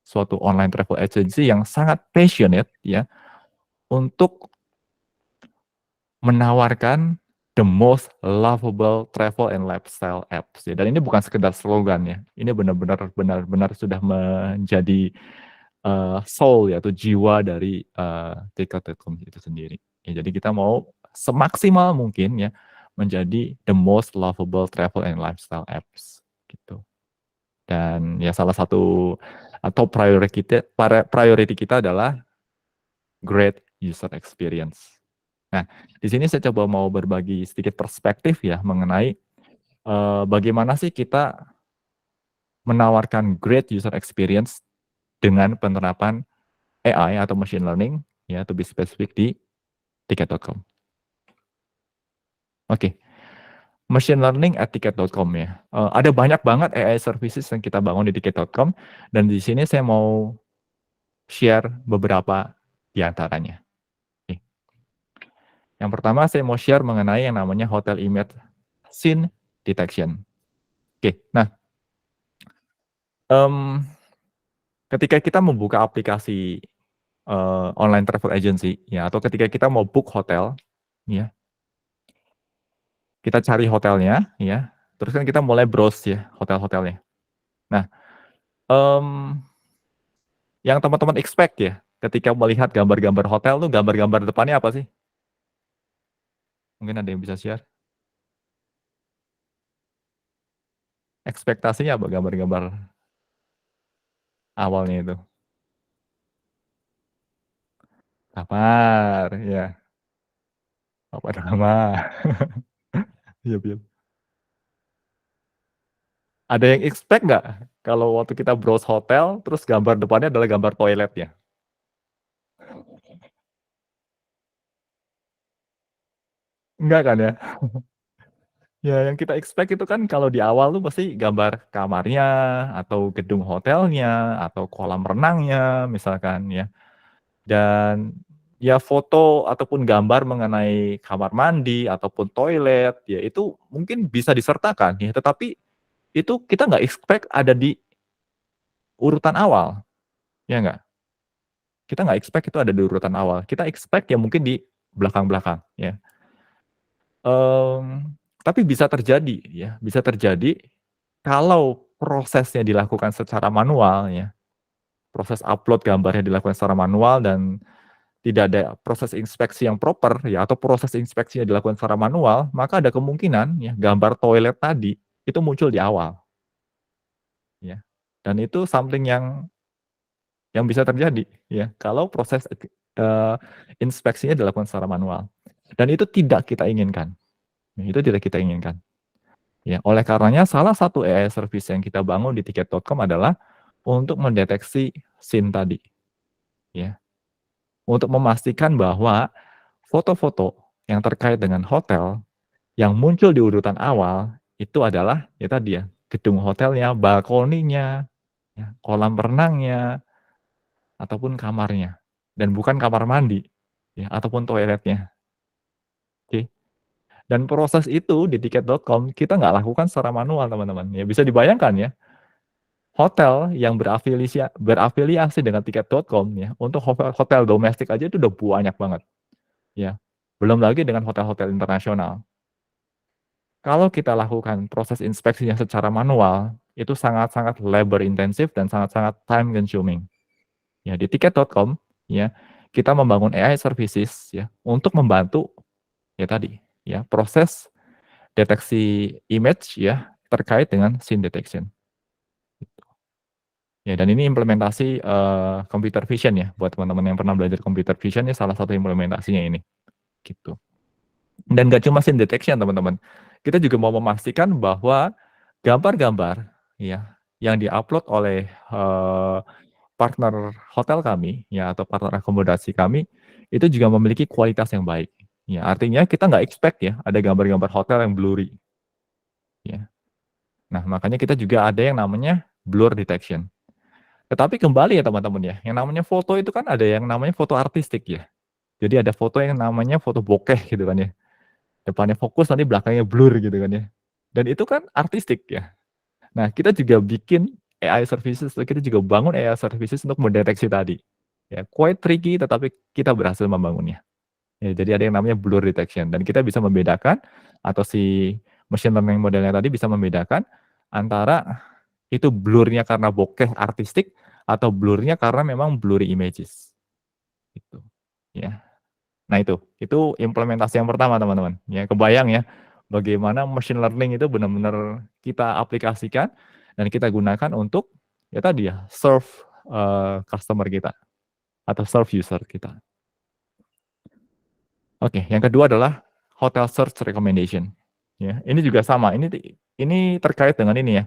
suatu online travel agency yang sangat passionate ya untuk menawarkan the most lovable travel and lifestyle apps ya. Dan ini bukan sekedar slogan ya. Ini benar-benar sudah menjadi soul ya atau jiwa dari tiket.com itu sendiri. Ya, jadi kita mau semaksimal mungkin ya menjadi the most lovable travel and lifestyle apps gitu. Dan ya salah satu atau priority kita adalah great user experience. Nah, di sini saya coba mau berbagi sedikit perspektif ya mengenai bagaimana sih kita menawarkan great user experience dengan penerapan AI atau machine learning ya to be specific di tiket.com. Oke. Machine learning at tiket.com ya. Ada banyak banget AI services yang kita bangun di tiket.com dan di sini saya mau share beberapa di antaranya. Oke. Yang pertama saya mau share mengenai yang namanya hotel image scene detection. Oke, nah ketika kita membuka aplikasi online travel agency ya atau ketika kita mau book hotel ya, kita cari hotelnya ya, terus kan kita mulai browse ya hotel-hotelnya. Nah, yang teman-teman expect ya ketika melihat gambar-gambar hotel tuh gambar-gambar depannya apa sih? Mungkin ada yang bisa share? Ekspektasinya apa gambar-gambar awalnya itu? kamar, ya. Papan nama. Iya, iya. Ada yang expect nggak kalau waktu kita browse hotel, terus gambar depannya adalah gambar toiletnya? Enggak kan ya? Ya, yang kita expect itu kan kalau di awal tuh pasti gambar kamarnya, atau gedung hotelnya, atau kolam renangnya, misalkan ya. Dan ya foto ataupun gambar mengenai kamar mandi ataupun toilet, ya itu mungkin bisa disertakan ya, tetapi itu kita nggak expect ada di urutan awal, ya nggak? Kita nggak expect itu ada di urutan awal. Kita expect ya mungkin di belakang-belakang, ya. Tapi bisa terjadi ya, bisa terjadi kalau prosesnya dilakukan secara manual ya, proses upload gambarnya dilakukan secara manual dan tidak ada proses inspeksi yang proper ya, atau proses inspeksinya dilakukan secara manual, maka ada kemungkinan ya gambar toilet tadi itu muncul di awal. Ya. Dan itu something yang bisa terjadi ya kalau proses inspeksinya dilakukan secara manual. Dan itu tidak kita inginkan. Itu tidak kita inginkan. Ya, oleh karenanya salah satu AI service yang kita bangun di tiket.com adalah untuk mendeteksi scene tadi. Ya. Untuk memastikan bahwa foto-foto yang terkait dengan hotel yang muncul di urutan awal itu adalah ya tadi ya, gedung hotelnya, balkoninya, ya, kolam renangnya, ataupun kamarnya, dan bukan kamar mandi ya, ataupun toiletnya. Oke. Dan proses itu di tiket.com kita nggak lakukan secara manual, teman-teman. Ya bisa dibayangkan ya, hotel yang berafiliasi dengan tiket.com ya, untuk hotel domestik aja itu udah banyak banget. Ya. Belum lagi dengan hotel-hotel internasional. Kalau kita lakukan proses inspeksinya secara manual, itu sangat-sangat labor intensif dan sangat-sangat time consuming. Ya, di tiket.com ya, kita membangun AI services ya untuk membantu ya tadi ya, proses deteksi image ya terkait dengan scene detection. Gitu. Ya, dan ini implementasi computer vision ya, buat teman-teman yang pernah belajar computer vision ya, salah satu implementasinya ini. Gitu. Dan nggak cuma scene detection, teman-teman. Kita juga mau memastikan bahwa gambar-gambar ya yang diupload oleh partner hotel kami ya, atau partner akomodasi kami itu juga memiliki kualitas yang baik. Ya, artinya kita nggak expect ya ada gambar-gambar hotel yang blurry. Ya. Nah, makanya kita juga ada yang namanya blur detection. Tetapi kembali ya teman-teman ya, yang namanya foto itu kan ada yang namanya foto artistik ya. Jadi ada foto yang namanya foto bokeh gitu kan ya. Depannya fokus, nanti belakangnya blur gitu kan ya. Dan itu kan artistik ya. Nah, kita juga bikin AI services, kita juga bangun AI services untuk mendeteksi tadi. Ya, quite tricky, tetapi kita berhasil membangunnya. Ya, jadi ada yang namanya blur detection, dan kita bisa membedakan, atau si machine learning modelnya tadi bisa membedakan antara itu blurnya karena bokeh artistik, atau blurnya karena memang blurry images. Gitu. Ya. Nah itu implementasi yang pertama teman-teman. Ya, kebayang ya bagaimana machine learning itu benar-benar kita aplikasikan dan kita gunakan untuk ya tadi ya serve customer kita atau serve user kita. Oke, yang kedua adalah hotel search recommendation. Ya, ini juga sama. Ini terkait dengan ini ya,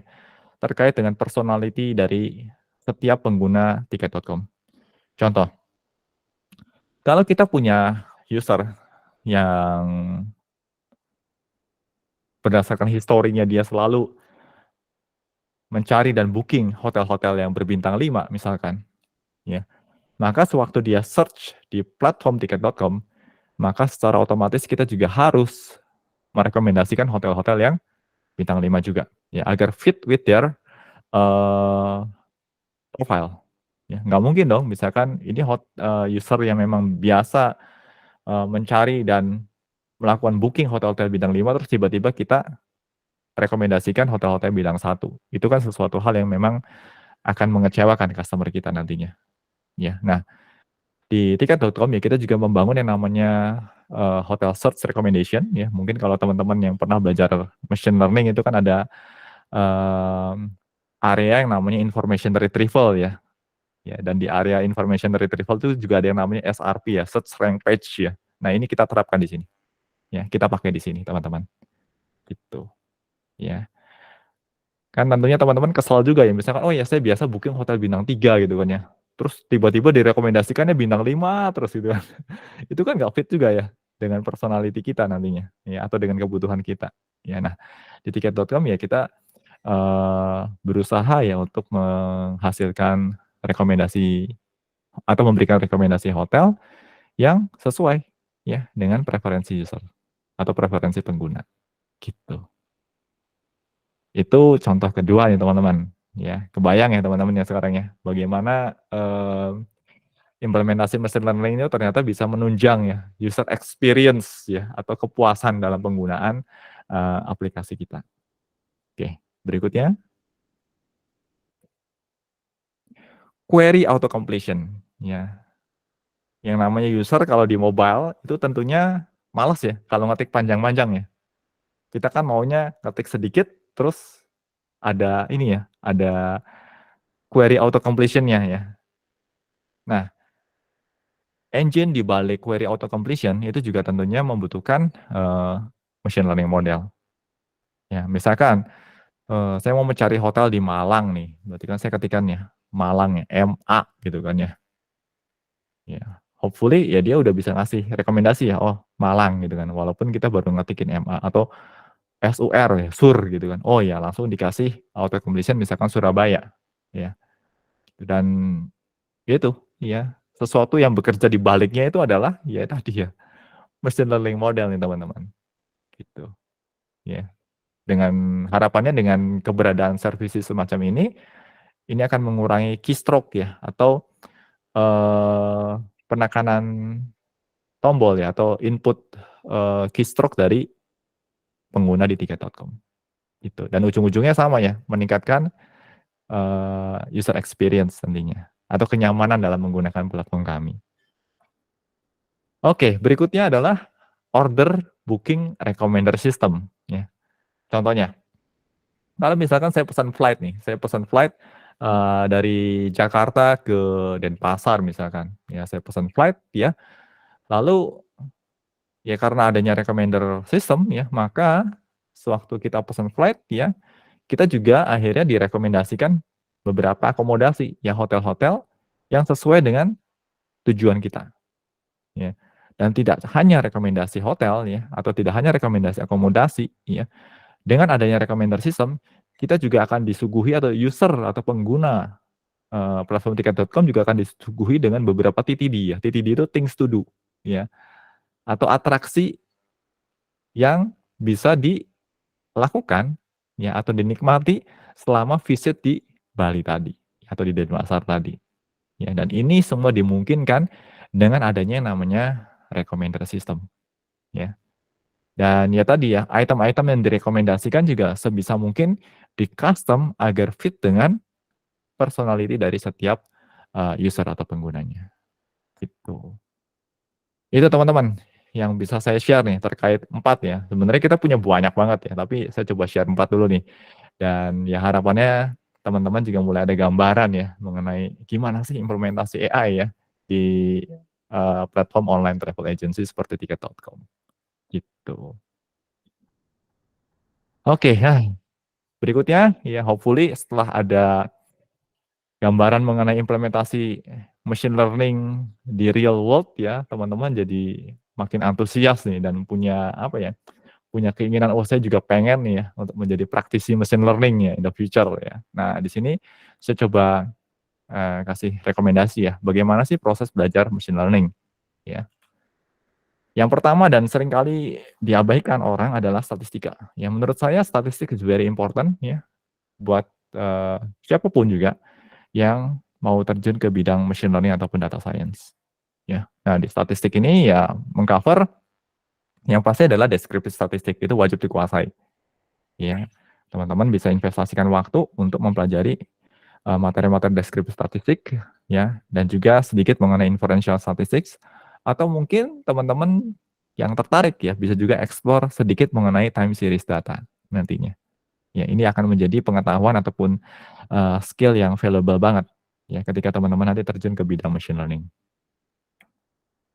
terkait dengan personality dari setiap pengguna tiket.com. Contoh, kalau kita punya user yang berdasarkan historinya dia selalu mencari dan booking hotel-hotel yang berbintang 5 misalkan, ya. Maka sewaktu dia search di platform tiket.com, maka secara otomatis kita juga harus merekomendasikan hotel-hotel yang bintang 5 juga, ya, agar fit with their profile. Ya, nggak mungkin dong, misalkan ini user yang memang biasa mencari dan melakukan booking hotel-hotel bintang 5, terus tiba-tiba kita rekomendasikan hotel-hotel bintang 1. Itu kan sesuatu hal yang memang akan mengecewakan customer kita nantinya. Ya, nah di tiket.com ya kita juga membangun yang namanya hotel search recommendation ya. Mungkin kalau teman-teman yang pernah belajar machine learning itu kan ada area yang namanya information retrieval ya. Ya, dan di area information retrieval itu juga ada yang namanya SRP ya, search rank page ya. Nah, ini kita terapkan di sini. Ya, kita pakai di sini, teman-teman. Gitu. Ya. Kan tentunya teman-teman kesal juga ya, misalkan, oh ya saya biasa booking hotel bintang 3 gitu kan ya. Terus tiba-tiba direkomendasikannya bintang 5 terus gitu kan. Itu kan nggak fit juga ya dengan personality kita nantinya ya, atau dengan kebutuhan kita. Ya, nah di tiket.com ya kita berusaha ya untuk menghasilkan rekomendasi atau memberikan rekomendasi hotel yang sesuai ya dengan preferensi user atau preferensi pengguna gitu. Itu contoh kedua nih teman-teman ya. Kebayang ya teman-teman ya sekarang ya bagaimana implementasi machine learning itu ternyata bisa menunjang ya user experience ya atau kepuasan dalam penggunaan aplikasi kita. Oke, berikutnya query auto completion ya. Yang namanya user kalau di mobile itu tentunya males ya kalau ngetik panjang-panjang ya. Kita kan maunya ngetik sedikit terus ada ini ya, ada query auto completion-nya ya. Nah, engine di balik query auto completion itu juga tentunya membutuhkan machine learning model. Ya, misalkan saya mau mencari hotel di Malang nih, berarti kan saya ketikkan ya Malang ya, MA gitu kan ya. Ya, hopefully ya dia udah bisa ngasih rekomendasi ya, oh Malang gitu kan, walaupun kita baru ngetikin MA atau SUR ya, SUR gitu kan. Oh ya langsung dikasih auto completion misalkan Surabaya ya. Dan itu ya, sesuatu yang bekerja di baliknya itu adalah ya tadi ya machine learning model nih teman-teman. Gitu. Ya. Dengan harapannya dengan keberadaan servisi semacam ini akan mengurangi keystroke ya atau penekanan tombol ya atau input keystroke dari pengguna di tiket.com. Gitu. Dan ujung-ujungnya sama ya, meningkatkan user experience nantinya atau kenyamanan dalam menggunakan platform kami. Oke, berikutnya adalah order booking recommender system ya. Contohnya, kalau misalkan saya pesan flight nih, saya pesan flight dari Jakarta ke Denpasar misalkan, ya saya pesan flight ya, lalu ya karena adanya recommender system ya, maka sewaktu kita pesan flight ya, kita juga akhirnya direkomendasikan beberapa akomodasi ya hotel-hotel yang sesuai dengan tujuan kita. Ya. Dan tidak hanya rekomendasi hotel ya atau tidak hanya rekomendasi akomodasi ya. Dengan adanya recommender system, kita juga akan disuguhi atau user atau pengguna platform tiket.com juga akan disuguhi dengan beberapa TTD ya. TTD itu things to do ya. Atau atraksi yang bisa dilakukan ya atau dinikmati selama visit di Bali tadi atau di Denpasar tadi. Ya, dan ini semua dimungkinkan dengan adanya yang namanya recommender system. Ya. Dan ya tadi ya, item-item yang direkomendasikan juga sebisa mungkin di custom agar fit dengan personality dari setiap user atau penggunanya. Gitu. Itu teman-teman yang bisa saya share nih terkait 4 ya. Sebenarnya kita punya banyak banget ya, tapi saya coba share 4 dulu nih. Dan ya harapannya teman-teman juga mulai ada gambaran ya mengenai gimana sih implementasi AI ya di platform online travel agency seperti tiket.com. Gitu. Oke, nah berikutnya ya hopefully setelah ada gambaran mengenai implementasi machine learning di real world ya, teman-teman jadi makin antusias nih dan punya apa ya? Punya keinginan, oh saya juga pengen nih ya untuk menjadi praktisi machine learning ya in the future ya. Nah, di sini saya coba kasih rekomendasi ya, bagaimana sih proses belajar machine learning ya. Yang pertama dan seringkali diabaikan orang adalah statistika. Ya, menurut saya statistik is very important ya buat siapapun juga yang mau terjun ke bidang machine learning ataupun data science. Ya. Nah, di statistik ini ya mengcover yang pasti adalah deskripsi statistik, itu wajib dikuasai. Ya, teman-teman bisa investasikan waktu untuk mempelajari materi-materi deskripsi statistik ya dan juga sedikit mengenai inferential statistics atau mungkin teman-teman yang tertarik ya bisa juga explore sedikit mengenai time series data nantinya. Ya, ini akan menjadi pengetahuan ataupun skill yang valuable banget ya ketika teman-teman nanti terjun ke bidang machine learning.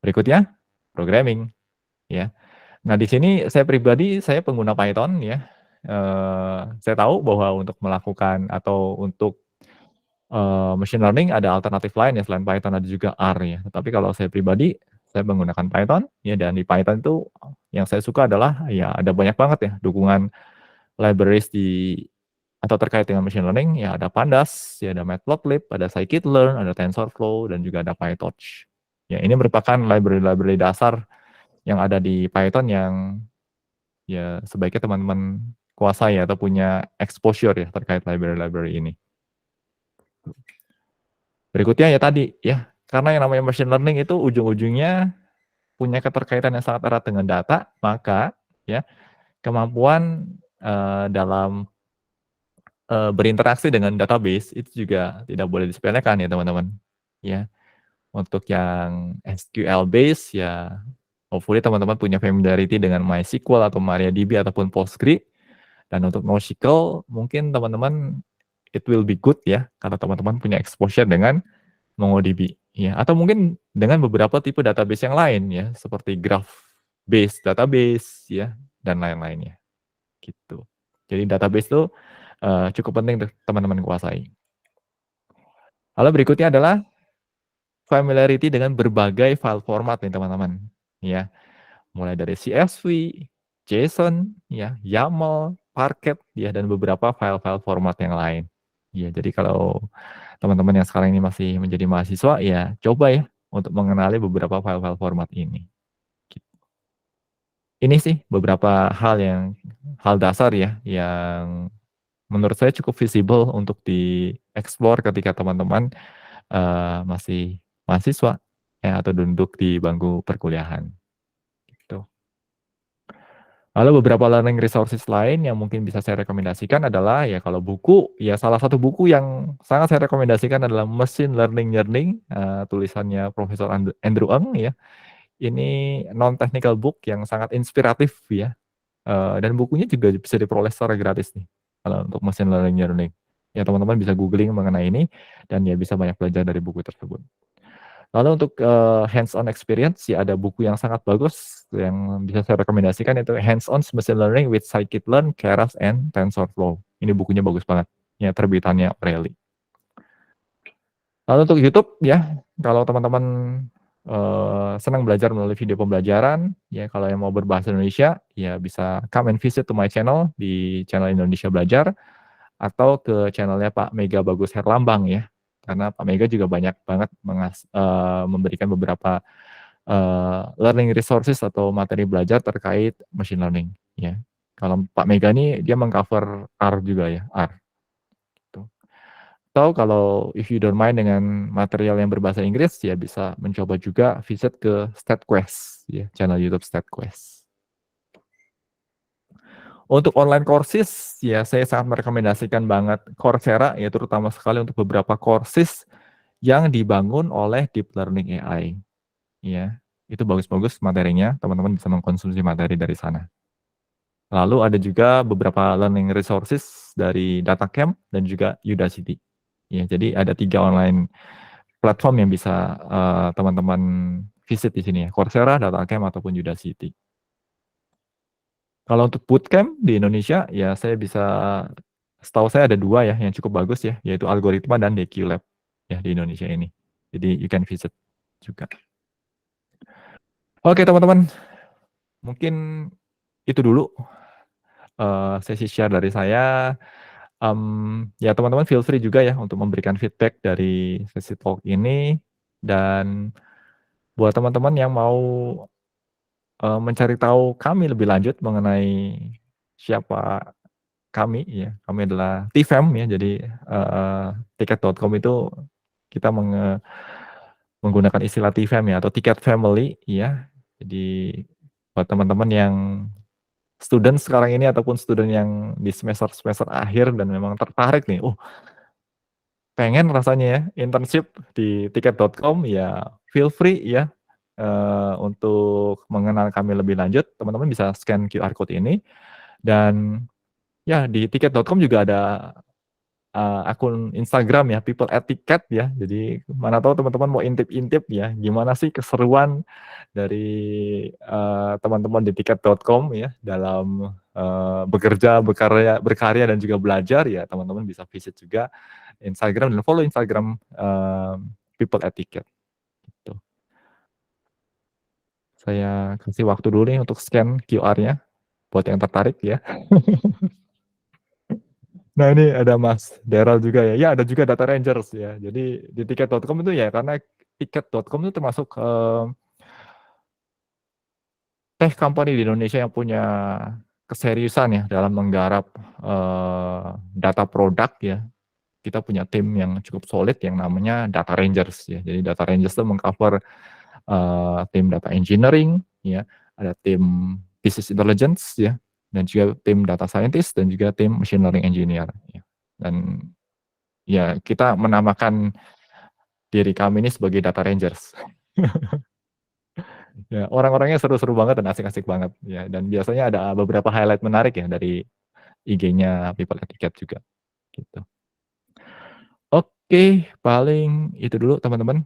Berikutnya, programming, ya. Nah, di sini saya pribadi, saya pengguna Python, ya. Saya tahu bahwa untuk melakukan atau untuk machine learning ada alternatif lain ya, selain Python ada juga R ya. Tapi kalau saya pribadi, saya menggunakan Python, ya, dan di Python itu yang saya suka adalah ya ada banyak banget ya dukungan libraries atau terkait dengan machine learning, ya ada Pandas, ya ada Matplotlib, ada scikit-learn, ada TensorFlow, dan juga ada PyTorch. Ya, ini merupakan library-library dasar yang ada di Python yang ya sebaiknya teman-teman kuasai atau punya exposure ya terkait library-library ini. Berikutnya ya tadi ya, karena yang namanya machine learning itu ujung-ujungnya punya keterkaitan yang sangat erat dengan data, maka ya kemampuan dalam berinteraksi dengan database itu juga tidak boleh disepelekan ya teman-teman. Ya, untuk yang SQL base ya, hopefully teman-teman punya familiarity dengan MySQL atau MariaDB ataupun Postgre. Dan untuk NoSQL mungkin teman-teman it will be good ya kalau teman-teman punya exposure dengan MongoDB ya, atau mungkin dengan beberapa tipe database yang lain ya, seperti graph based database ya dan lain-lainnya. Gitu. Jadi database itu cukup penting untuk teman-teman kuasai. Lalu berikutnya adalah familiarity dengan berbagai file format nih teman-teman. Ya, mulai dari CSV, JSON, ya, YAML, Parquet, ya, dan beberapa file-file format yang lain. Ya, jadi kalau teman-teman yang sekarang ini masih menjadi mahasiswa, ya coba ya untuk mengenali beberapa file-file format ini. Ini sih beberapa hal dasar ya yang menurut saya cukup visible untuk dieksplor ketika teman-teman masih mahasiswa ya atau duduk di bangku perkuliahan. Gitu. Lalu beberapa learning resources lain yang mungkin bisa saya rekomendasikan adalah ya kalau buku, ya salah satu buku yang sangat saya rekomendasikan adalah Machine Learning, tulisannya Profesor Andrew Ng ya. Ini non-technical book yang sangat inspiratif ya. Dan bukunya juga bisa diperoleh secara gratis nih kalau untuk Machine Learning. Ya teman-teman bisa googling mengenai ini dan ya bisa banyak belajar dari buku tersebut. Lalu untuk hands-on experience ya ada buku yang sangat bagus yang bisa saya rekomendasikan itu Hands-on Machine Learning with Scikit-learn, Keras, and TensorFlow. Ini bukunya bagus banget. Ya terbitannya O'Reilly. Lalu untuk YouTube ya kalau teman-teman senang belajar melalui video pembelajaran, ya kalau yang mau berbahasa Indonesia, ya bisa come and visit to my channel di channel Indonesia Belajar atau ke channelnya Pak Mega Bagus Herlambang ya, karena Pak Mega juga banyak banget memberikan beberapa learning resources atau materi belajar terkait machine learning ya. Kalau Pak Mega ini dia mengcover R juga ya, R. Atau kalau if you don't mind dengan material yang berbahasa Inggris, ya bisa mencoba juga visit ke StatQuest, ya, channel YouTube StatQuest. Untuk online courses, ya saya sangat merekomendasikan banget Coursera, ya terutama sekali untuk beberapa courses yang dibangun oleh Deep Learning AI. Ya, itu bagus-bagus materinya, teman-teman bisa mengkonsumsi materi dari sana. Lalu ada juga beberapa learning resources dari DataCamp dan juga Udacity. Ya, jadi ada 3 online platform yang bisa teman-teman visit di sini ya, Coursera, DataCamp, ataupun Udacity. Kalau untuk bootcamp di Indonesia, ya saya bisa, setahu saya ada 2 ya yang cukup bagus ya, yaitu Algoritma dan DQ Lab ya di Indonesia ini. Jadi you can visit juga. Oke teman-teman, mungkin itu dulu sesi share dari saya. Ya teman-teman feel free juga ya untuk memberikan feedback dari sesi talk ini, dan buat teman-teman yang mau mencari tahu kami lebih lanjut mengenai siapa kami ya, kami adalah TFM ya, jadi tiket.com itu kita menggunakan istilah TFM ya atau tiket family ya. Jadi buat teman-teman yang student sekarang ini ataupun student yang di semester akhir dan memang tertarik nih, pengen rasanya ya internship di tiket.com, ya feel free ya untuk mengenal kami lebih lanjut. Teman-teman bisa scan QR code ini, dan ya di tiket.com juga ada akun Instagram ya, People Etiquette ya. Jadi mana tahu teman-teman mau intip-intip ya, gimana sih keseruan dari teman-teman di tiket.com ya dalam bekerja, berkarya dan juga belajar ya. Teman-teman bisa visit juga Instagram dan follow Instagram People Etiquette. Gitu. Saya kasih waktu dulu nih untuk scan QR-nya buat yang tertarik ya. Nah ini ada Mas Daryl juga ya. Ya ada juga Data Rangers ya. Jadi di tiket.com itu ya karena tiket.com itu termasuk tech company di Indonesia yang punya keseriusan ya dalam menggarap data produk ya. Kita punya tim yang cukup solid yang namanya Data Rangers ya. Jadi Data Rangers itu mengcover tim data engineering ya, ada tim business intelligence ya, dan juga tim data scientist dan juga tim machine learning engineer ya. Dan ya kita menamakan diri kami ini sebagai Data Rangers. Ya, orang-orangnya seru-seru banget dan asik-asik banget ya. Dan biasanya ada beberapa highlight menarik ya dari IG-nya People Etiquette juga gitu. Oke, paling itu dulu teman-teman.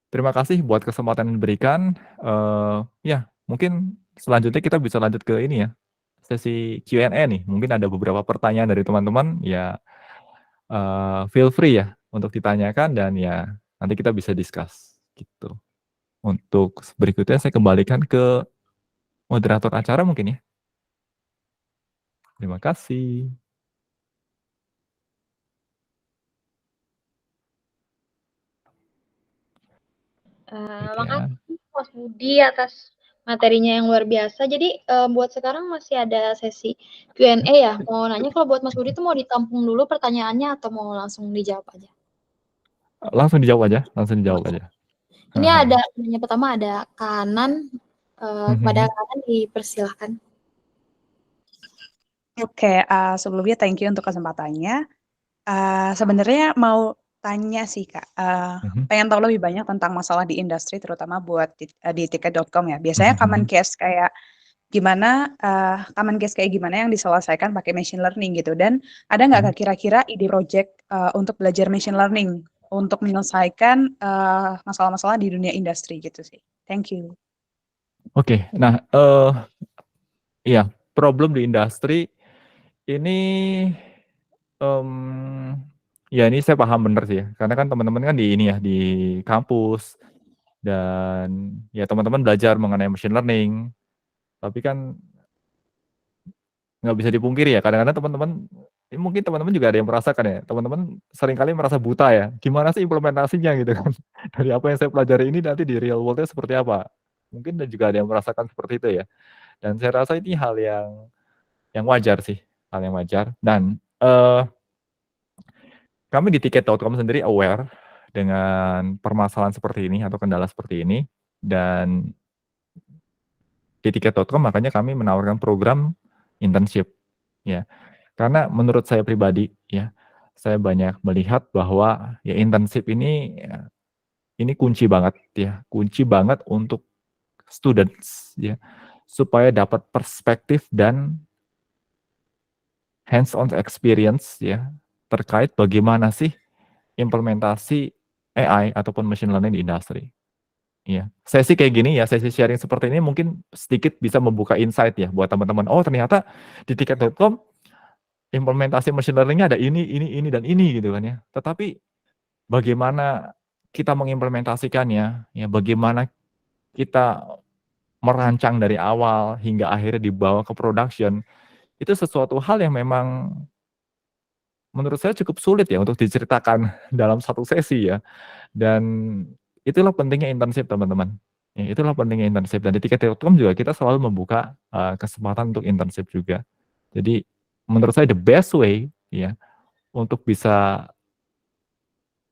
Terima kasih buat kesempatan yang diberikan. Ya, mungkin selanjutnya kita bisa lanjut ke ini ya, sesi Q&A nih. Mungkin ada beberapa pertanyaan dari teman-teman. Ya, feel free ya untuk ditanyakan dan ya nanti kita bisa discuss gitu. Untuk berikutnya saya kembalikan ke moderator acara mungkin ya. Terima kasih. Makasih Mas Budi atas materinya yang luar biasa. Jadi buat sekarang masih ada sesi Q&A ya. Mau nanya kalau buat Mas Budi itu mau ditampung dulu pertanyaannya atau mau langsung dijawab aja? Langsung dijawab aja, langsung dijawab aja. Ini ada pertanyaan pertama ada Kanan, kepada Kanan dipersilahkan. Oke, sebelumnya thank you untuk kesempatannya. Sebenarnya mau tanya sih Kak, pengen tahu lebih banyak tentang masalah di industri terutama buat di tiket.com ya. Biasanya common case kayak gimana yang diselesaikan pakai machine learning gitu, dan ada nggak Kak kira-kira ide project untuk belajar machine learning untuk menyelesaikan masalah-masalah di dunia industri gitu sih. Thank you. Oke, nah iya, problem di industri ini ya ini saya paham bener sih ya, karena kan teman-teman kan di ini ya, di kampus, dan ya teman-teman belajar mengenai machine learning, tapi kan nggak bisa dipungkiri ya, kadang-kadang teman-teman, mungkin teman-teman juga ada yang merasakan ya, teman-teman seringkali merasa buta ya, gimana sih implementasinya gitu kan, dari apa yang saya pelajari ini nanti di real world-nya seperti apa, mungkin dan juga ada yang merasakan seperti itu ya, dan saya rasa ini hal yang wajar sih, hal yang wajar, dan kami di tiket.com sendiri aware dengan permasalahan seperti ini atau kendala seperti ini, dan di tiket.com makanya kami menawarkan program internship ya. Karena menurut saya pribadi ya, saya banyak melihat bahwa ya internship ini kunci banget ya, kunci banget untuk students ya, supaya dapat perspektif dan hands-on experience ya terkait bagaimana sih implementasi AI ataupun machine learning di industri. Ya, sesi kayak gini ya, sesi sharing seperti ini mungkin sedikit bisa membuka insight ya buat teman-teman. Oh ternyata di tiket.com implementasi machine learning-nya ada ini, dan ini gitu kan ya. Tetapi bagaimana kita mengimplementasikannya, ya bagaimana kita merancang dari awal hingga akhirnya dibawa ke production, itu sesuatu hal yang memang menurut saya cukup sulit ya untuk diceritakan dalam satu sesi ya. Dan itulah pentingnya internship teman-teman. Ya, itulah pentingnya internship, dan di tiket.com juga kita selalu membuka kesempatan untuk internship juga. Jadi menurut saya the best way ya untuk bisa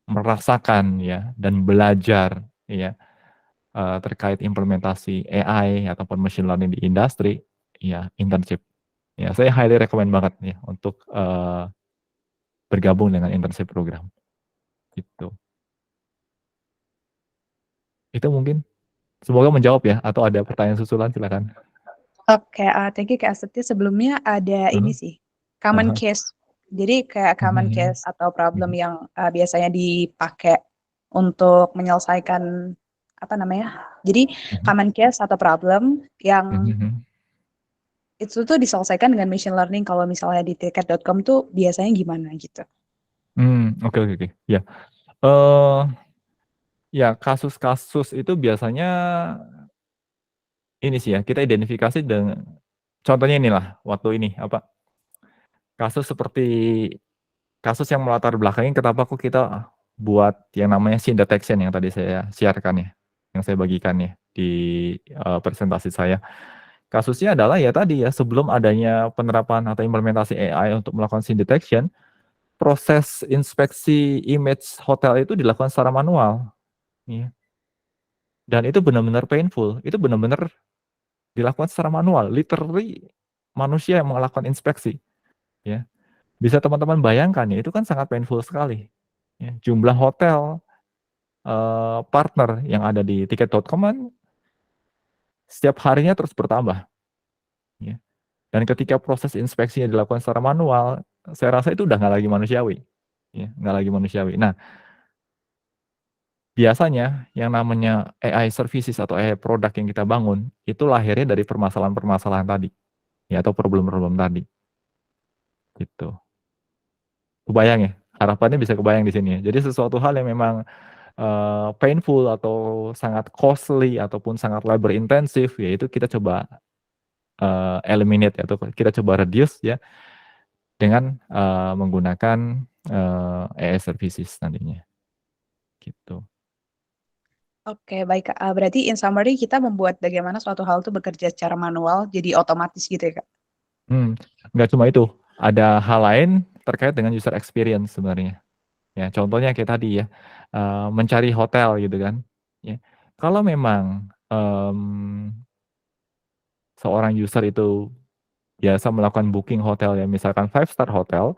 merasakan ya dan belajar ya terkait implementasi AI ataupun machine learning di industri ya internship. Ya saya highly recommend banget ya untuk bergabung dengan internship program. Gitu. Itu mungkin semoga menjawab ya, atau ada pertanyaan susulan silakan. Oke, thank you Kak Astiti. Sebelumnya ada ini Mhm. sih, common Aha. case. Jadi kayak common case atau problem yang, biasanya dipakai untuk menyelesaikan, apa namanya, jadi common case atau problem yang itu tuh diselesaikan dengan machine learning kalau misalnya di tiket.com tuh biasanya gimana gitu? Oke oke oke. Ya, eee, ya kasus-kasus itu biasanya ini sih ya, kita identifikasi dengan contohnya inilah, waktu ini, apa, kasus seperti kasus yang melatar belakangi kenapa kok kita buat yang namanya scene detection yang tadi saya siarkan ya, yang saya bagikan ya di, presentasi saya. Kasusnya adalah ya tadi ya, sebelum adanya penerapan atau implementasi AI untuk melakukan scene detection, proses inspeksi image hotel itu dilakukan secara manual, ya. Dan itu benar-benar painful, itu benar-benar dilakukan secara manual, literally manusia yang melakukan inspeksi, ya. Bisa teman-teman bayangkan ya, itu kan sangat painful sekali, ya. Jumlah hotel, partner yang ada di tiket.com kan setiap harinya terus bertambah, ya. Dan ketika proses inspeksinya dilakukan secara manual, saya rasa itu udah nggak lagi manusiawi, ya, nggak lagi manusiawi. Nah, biasanya yang namanya AI services atau AI product yang kita bangun, itu lahirnya dari permasalahan-permasalahan tadi, ya, atau problem-problem tadi, gitu. Kebayang ya? Harapannya bisa kebayang di sini ya. Jadi sesuatu hal yang memang, painful atau sangat costly ataupun sangat labor intensif, ya itu kita coba, eliminate atau kita coba reduce ya, dengan, menggunakan, AI services nantinya, gitu. Oke, baik Kak, berarti in summary kita membuat bagaimana suatu hal itu bekerja secara manual jadi otomatis gitu ya Kak? Nggak cuma itu, ada hal lain terkait dengan user experience sebenarnya. Ya, contohnya kayak tadi ya, mencari hotel gitu kan, ya. Kalau memang, seorang user itu biasa melakukan booking hotel yang misalkan 5 star hotel,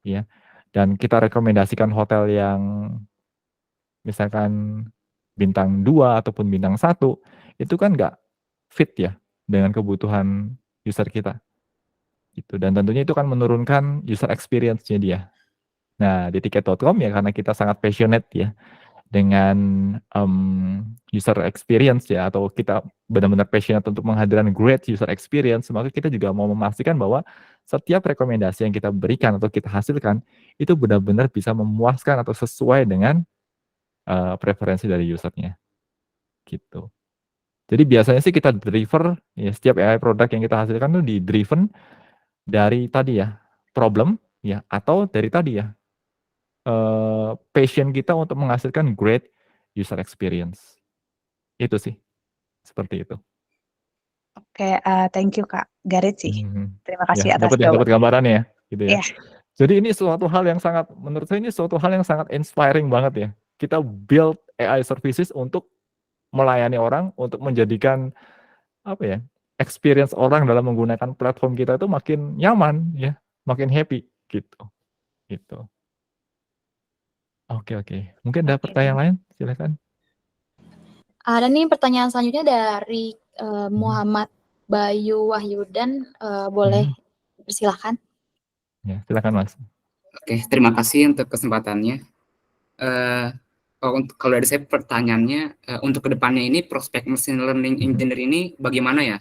ya, dan kita rekomendasikan hotel yang misalkan bintang 2 ataupun bintang 1, itu kan nggak fit ya dengan kebutuhan user kita, gitu. Dan tentunya itu kan menurunkan user experience-nya dia. Nah, di tiket.com ya karena kita sangat passionate ya dengan, user experience ya, atau kita benar-benar passionate untuk menghadirkan great user experience, maka kita juga mau memastikan bahwa setiap rekomendasi yang kita berikan atau kita hasilkan, itu benar-benar bisa memuaskan atau sesuai dengan, preferensi dari user-nya, gitu. Jadi biasanya sih kita deliver ya setiap AI product yang kita hasilkan tuh di-driven dari tadi ya, problem ya, atau dari tadi ya, passion kita untuk menghasilkan great user experience. Itu sih, seperti itu. Oke, thank you Kak, got it sih. Terima kasih atas Ya, dapat jawabannya. gambarannya ya, gitu ya. Iya. Jadi ini suatu hal yang sangat menurut saya ini suatu hal yang sangat inspiring banget ya. Kita build AI services untuk melayani orang, untuk menjadikan, apa ya, experience orang dalam menggunakan platform kita itu makin nyaman ya, makin happy, gitu, gitu. Oke oke, mungkin ada pertanyaan lain? Silakan. Ada nih pertanyaan selanjutnya dari, Muhammad Bayu Wahyudan, boleh persilahkan. Ya, silakan Mas. Oke, terima kasih untuk kesempatannya. Kalau dari saya pertanyaannya, untuk kedepannya ini prospek machine learning engineer ini bagaimana ya?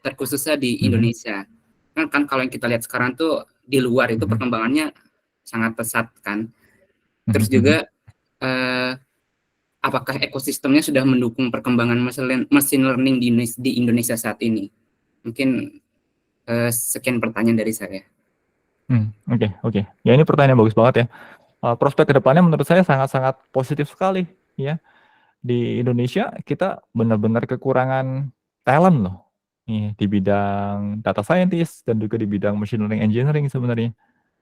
Terkhususnya di Indonesia. Kan kalau yang kita lihat sekarang tuh di luar itu perkembangannya sangat pesat kan. Terus juga apakah ekosistemnya sudah mendukung perkembangan machine learning di Indonesia saat ini? Mungkin sekian pertanyaan dari saya. Oke. Ya ini pertanyaan bagus banget ya. Prospek kedepannya menurut saya sangat-sangat positif sekali ya. Di Indonesia kita benar-benar kekurangan talent loh, di bidang data scientist dan juga di bidang machine learning engineering sebenarnya.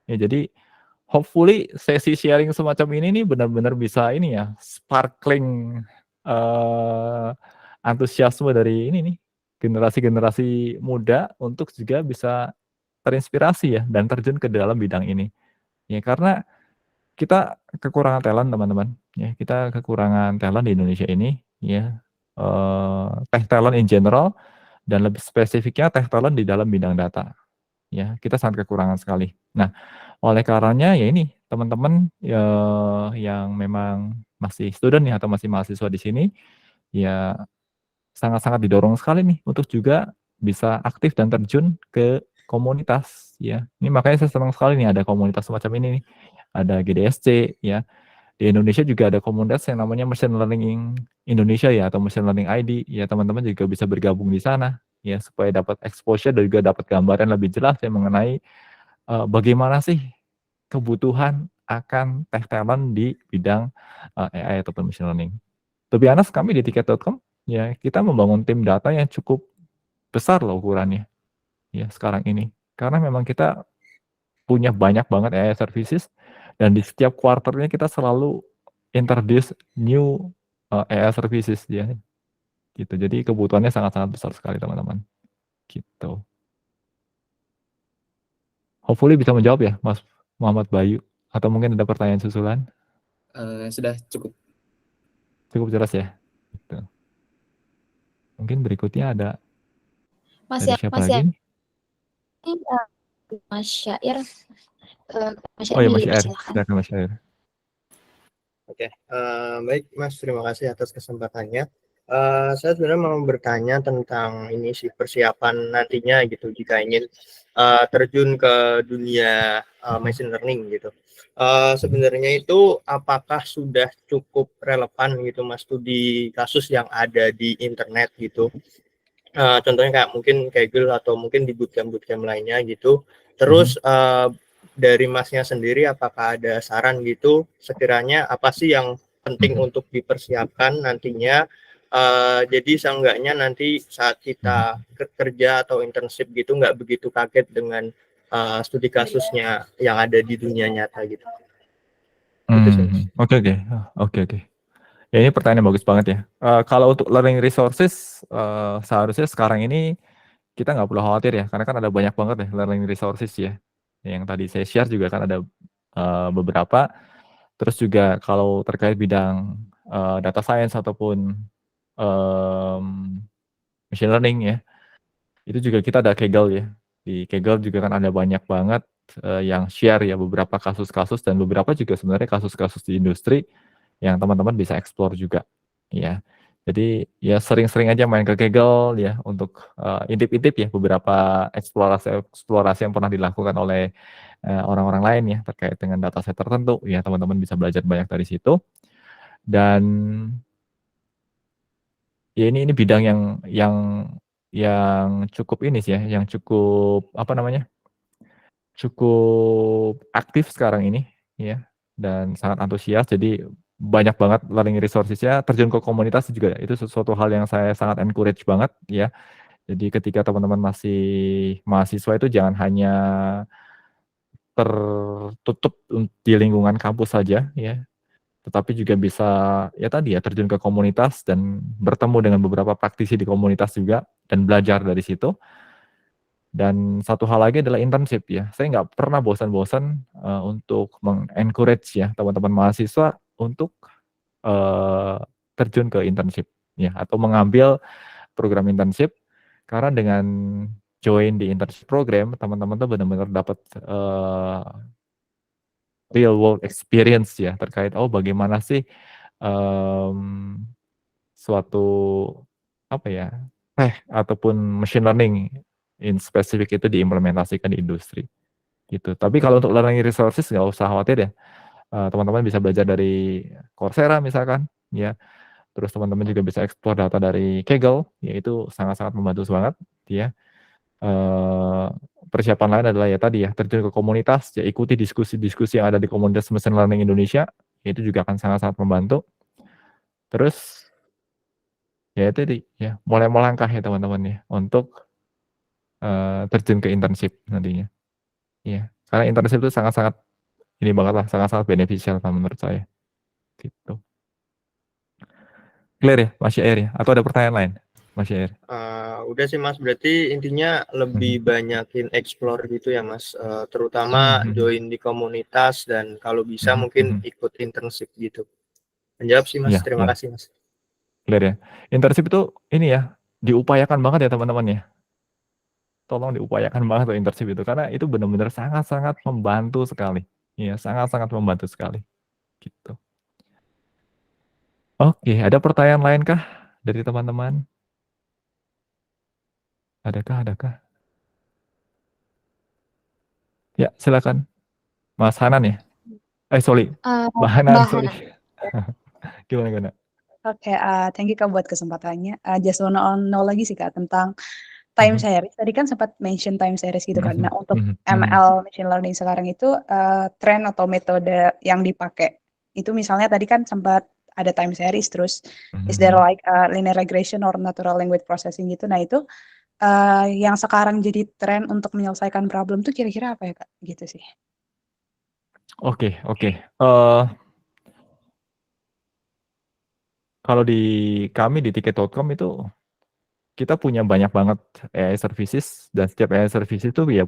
Ya jadi hopefully sesi sharing semacam ini nih benar-benar bisa ini ya, sparkling, antusiasme dari ini nih, generasi-generasi muda untuk juga bisa terinspirasi ya dan terjun ke dalam bidang ini. Ya karena kita kekurangan talent teman-teman, ya kita kekurangan talent di Indonesia ini ya, tech talent in general dan lebih spesifiknya tech talent di dalam bidang data. Ya, kita sangat kekurangan sekali. Nah, oleh karenanya ya ini teman-teman yang memang masih student ya atau masih mahasiswa di sini, ya sangat-sangat didorong sekali nih untuk juga bisa aktif dan terjun ke komunitas ya. Ini makanya saya senang sekali nih ada komunitas semacam ini nih. Ada GDSC ya. Di Indonesia juga ada komunitas yang namanya Machine Learning Indonesia ya atau Machine Learning ID ya, teman-teman juga bisa bergabung di sana ya supaya dapat exposure dan juga dapat gambaran lebih jelas ya mengenai bagaimana sih kebutuhan akan tech talent di bidang AI ataupun machine learning. To be honest, kami di tiket.com ya kita membangun tim data yang cukup besar loh ukurannya ya sekarang ini. Karena memang kita punya banyak banget AI services dan di setiap quarternya kita selalu introduce new AI services ya. Gitu. Jadi kebutuhannya sangat-sangat besar sekali teman-teman. Gitu. Hopefully bisa menjawab ya Mas Muhammad Bayu atau mungkin ada pertanyaan susulan? Sudah cukup. Cukup jelas ya. Gitu. Mungkin berikutnya ada dari siapa lagi nih? Mas Syair. Oh ya Mas Syair, silakan Mas Syair. Oke, baik Mas, terima kasih atas kesempatannya. Saya sebenarnya mau bertanya tentang ini sih persiapan nantinya gitu jika ingin terjun ke dunia machine learning gitu. Sebenarnya itu apakah sudah cukup relevan gitu Mas studi kasus yang ada di internet gitu. Contohnya kayak mungkin Kaggle atau mungkin di bootcamp lainnya gitu. Terus dari Masnya sendiri apakah ada saran gitu sekiranya apa sih yang penting untuk dipersiapkan nantinya jadi seenggaknya nanti saat kita kerja atau internship gitu nggak begitu kaget dengan studi kasusnya yang ada di dunia nyata gitu. Oke. Ya ini pertanyaan yang bagus banget ya. Kalau untuk learning resources seharusnya sekarang ini kita nggak perlu khawatir ya karena kan ada banyak banget ya learning resources ya. Yang tadi saya share juga kan ada beberapa. Terus juga kalau terkait bidang data science ataupun machine learning ya, itu juga kita ada Kaggle ya. Di Kaggle juga kan ada banyak banget yang share ya beberapa kasus-kasus dan beberapa juga sebenarnya kasus-kasus di industri yang teman-teman bisa explore juga ya. Jadi ya sering-sering aja main ke Kaggle ya untuk intip-intip ya beberapa eksplorasi yang pernah dilakukan oleh orang-orang lain ya terkait dengan dataset tertentu ya, teman-teman bisa belajar banyak dari situ. Dan ya ini bidang yang cukup ini sih ya, yang cukup apa namanya? Cukup aktif sekarang ini ya dan sangat antusias, jadi banyak banget learning resources-nya, terjun ke komunitas juga itu sesuatu hal yang saya sangat encourage banget ya. Jadi ketika teman-teman masih mahasiswa itu jangan hanya tertutup di lingkungan kampus saja ya, tetapi juga bisa ya tadi ya terjun ke komunitas dan bertemu dengan beberapa praktisi di komunitas juga dan belajar dari situ. Dan satu hal lagi adalah internship ya. Saya nggak pernah bosan-bosan untuk encourage ya teman-teman mahasiswa untuk terjun ke internship ya atau mengambil program internship karena dengan join di internship program teman-teman tuh benar-benar dapat real world experience ya terkait bagaimana sih suatu apa ya ataupun machine learning in spesifik itu diimplementasikan di industri gitu. Tapi kalau untuk learning resources nggak usah khawatir ya. Teman-teman bisa belajar dari Coursera misalkan ya. Terus teman-teman juga bisa explore data dari Kaggle, yaitu sangat-sangat membantu banget ya. Persiapan lain adalah ya tadi ya terjun ke komunitas, ya ikuti diskusi-diskusi yang ada di komunitas machine learning Indonesia, itu juga akan sangat-sangat membantu. Terus ya itu ya mulai melangkah ya teman-teman ya untuk terjun ke internship nantinya. Ya, karena internship itu sangat-sangat ini banget lah, sangat-sangat beneficial menurut saya. Gitu. Clear ya, Mas Syair ya? Atau ada pertanyaan lain, Mas Syair? Udah sih Mas, berarti intinya lebih banyakin explore gitu ya Mas, terutama join di komunitas dan kalau bisa mungkin ikut internship gitu. Menjawab sih Mas, Ya, terima kasih Mas. Clear ya. Internship itu ini ya, diupayakan banget ya teman-teman ya. Tolong diupayakan banget tuh internship itu, karena itu benar-benar sangat-sangat membantu sekali. Iya, sangat-sangat membantu sekali. Gitu. Oke, ada pertanyaan lain kah dari teman-teman? Adakah? Ya, silakan. Mas Hanan ya? Sorry. Mbak Hanan, sorry. Gimana? Oke, thank you Kak buat kesempatannya. Just wanna know lagi sih Kak tentang time series. Tadi kan sempat mention time series gitu kan. Nah, untuk ML machine learning sekarang itu tren atau metode yang dipakai itu misalnya tadi kan sempat ada time series, terus is there like linear regression or natural language processing gitu. Nah, itu yang sekarang jadi tren untuk menyelesaikan problem tuh kira-kira apa ya Kak? Gitu sih. Oke. Kalau di kami di tiket.com itu kita punya banyak banget AI services, dan setiap AI services itu ya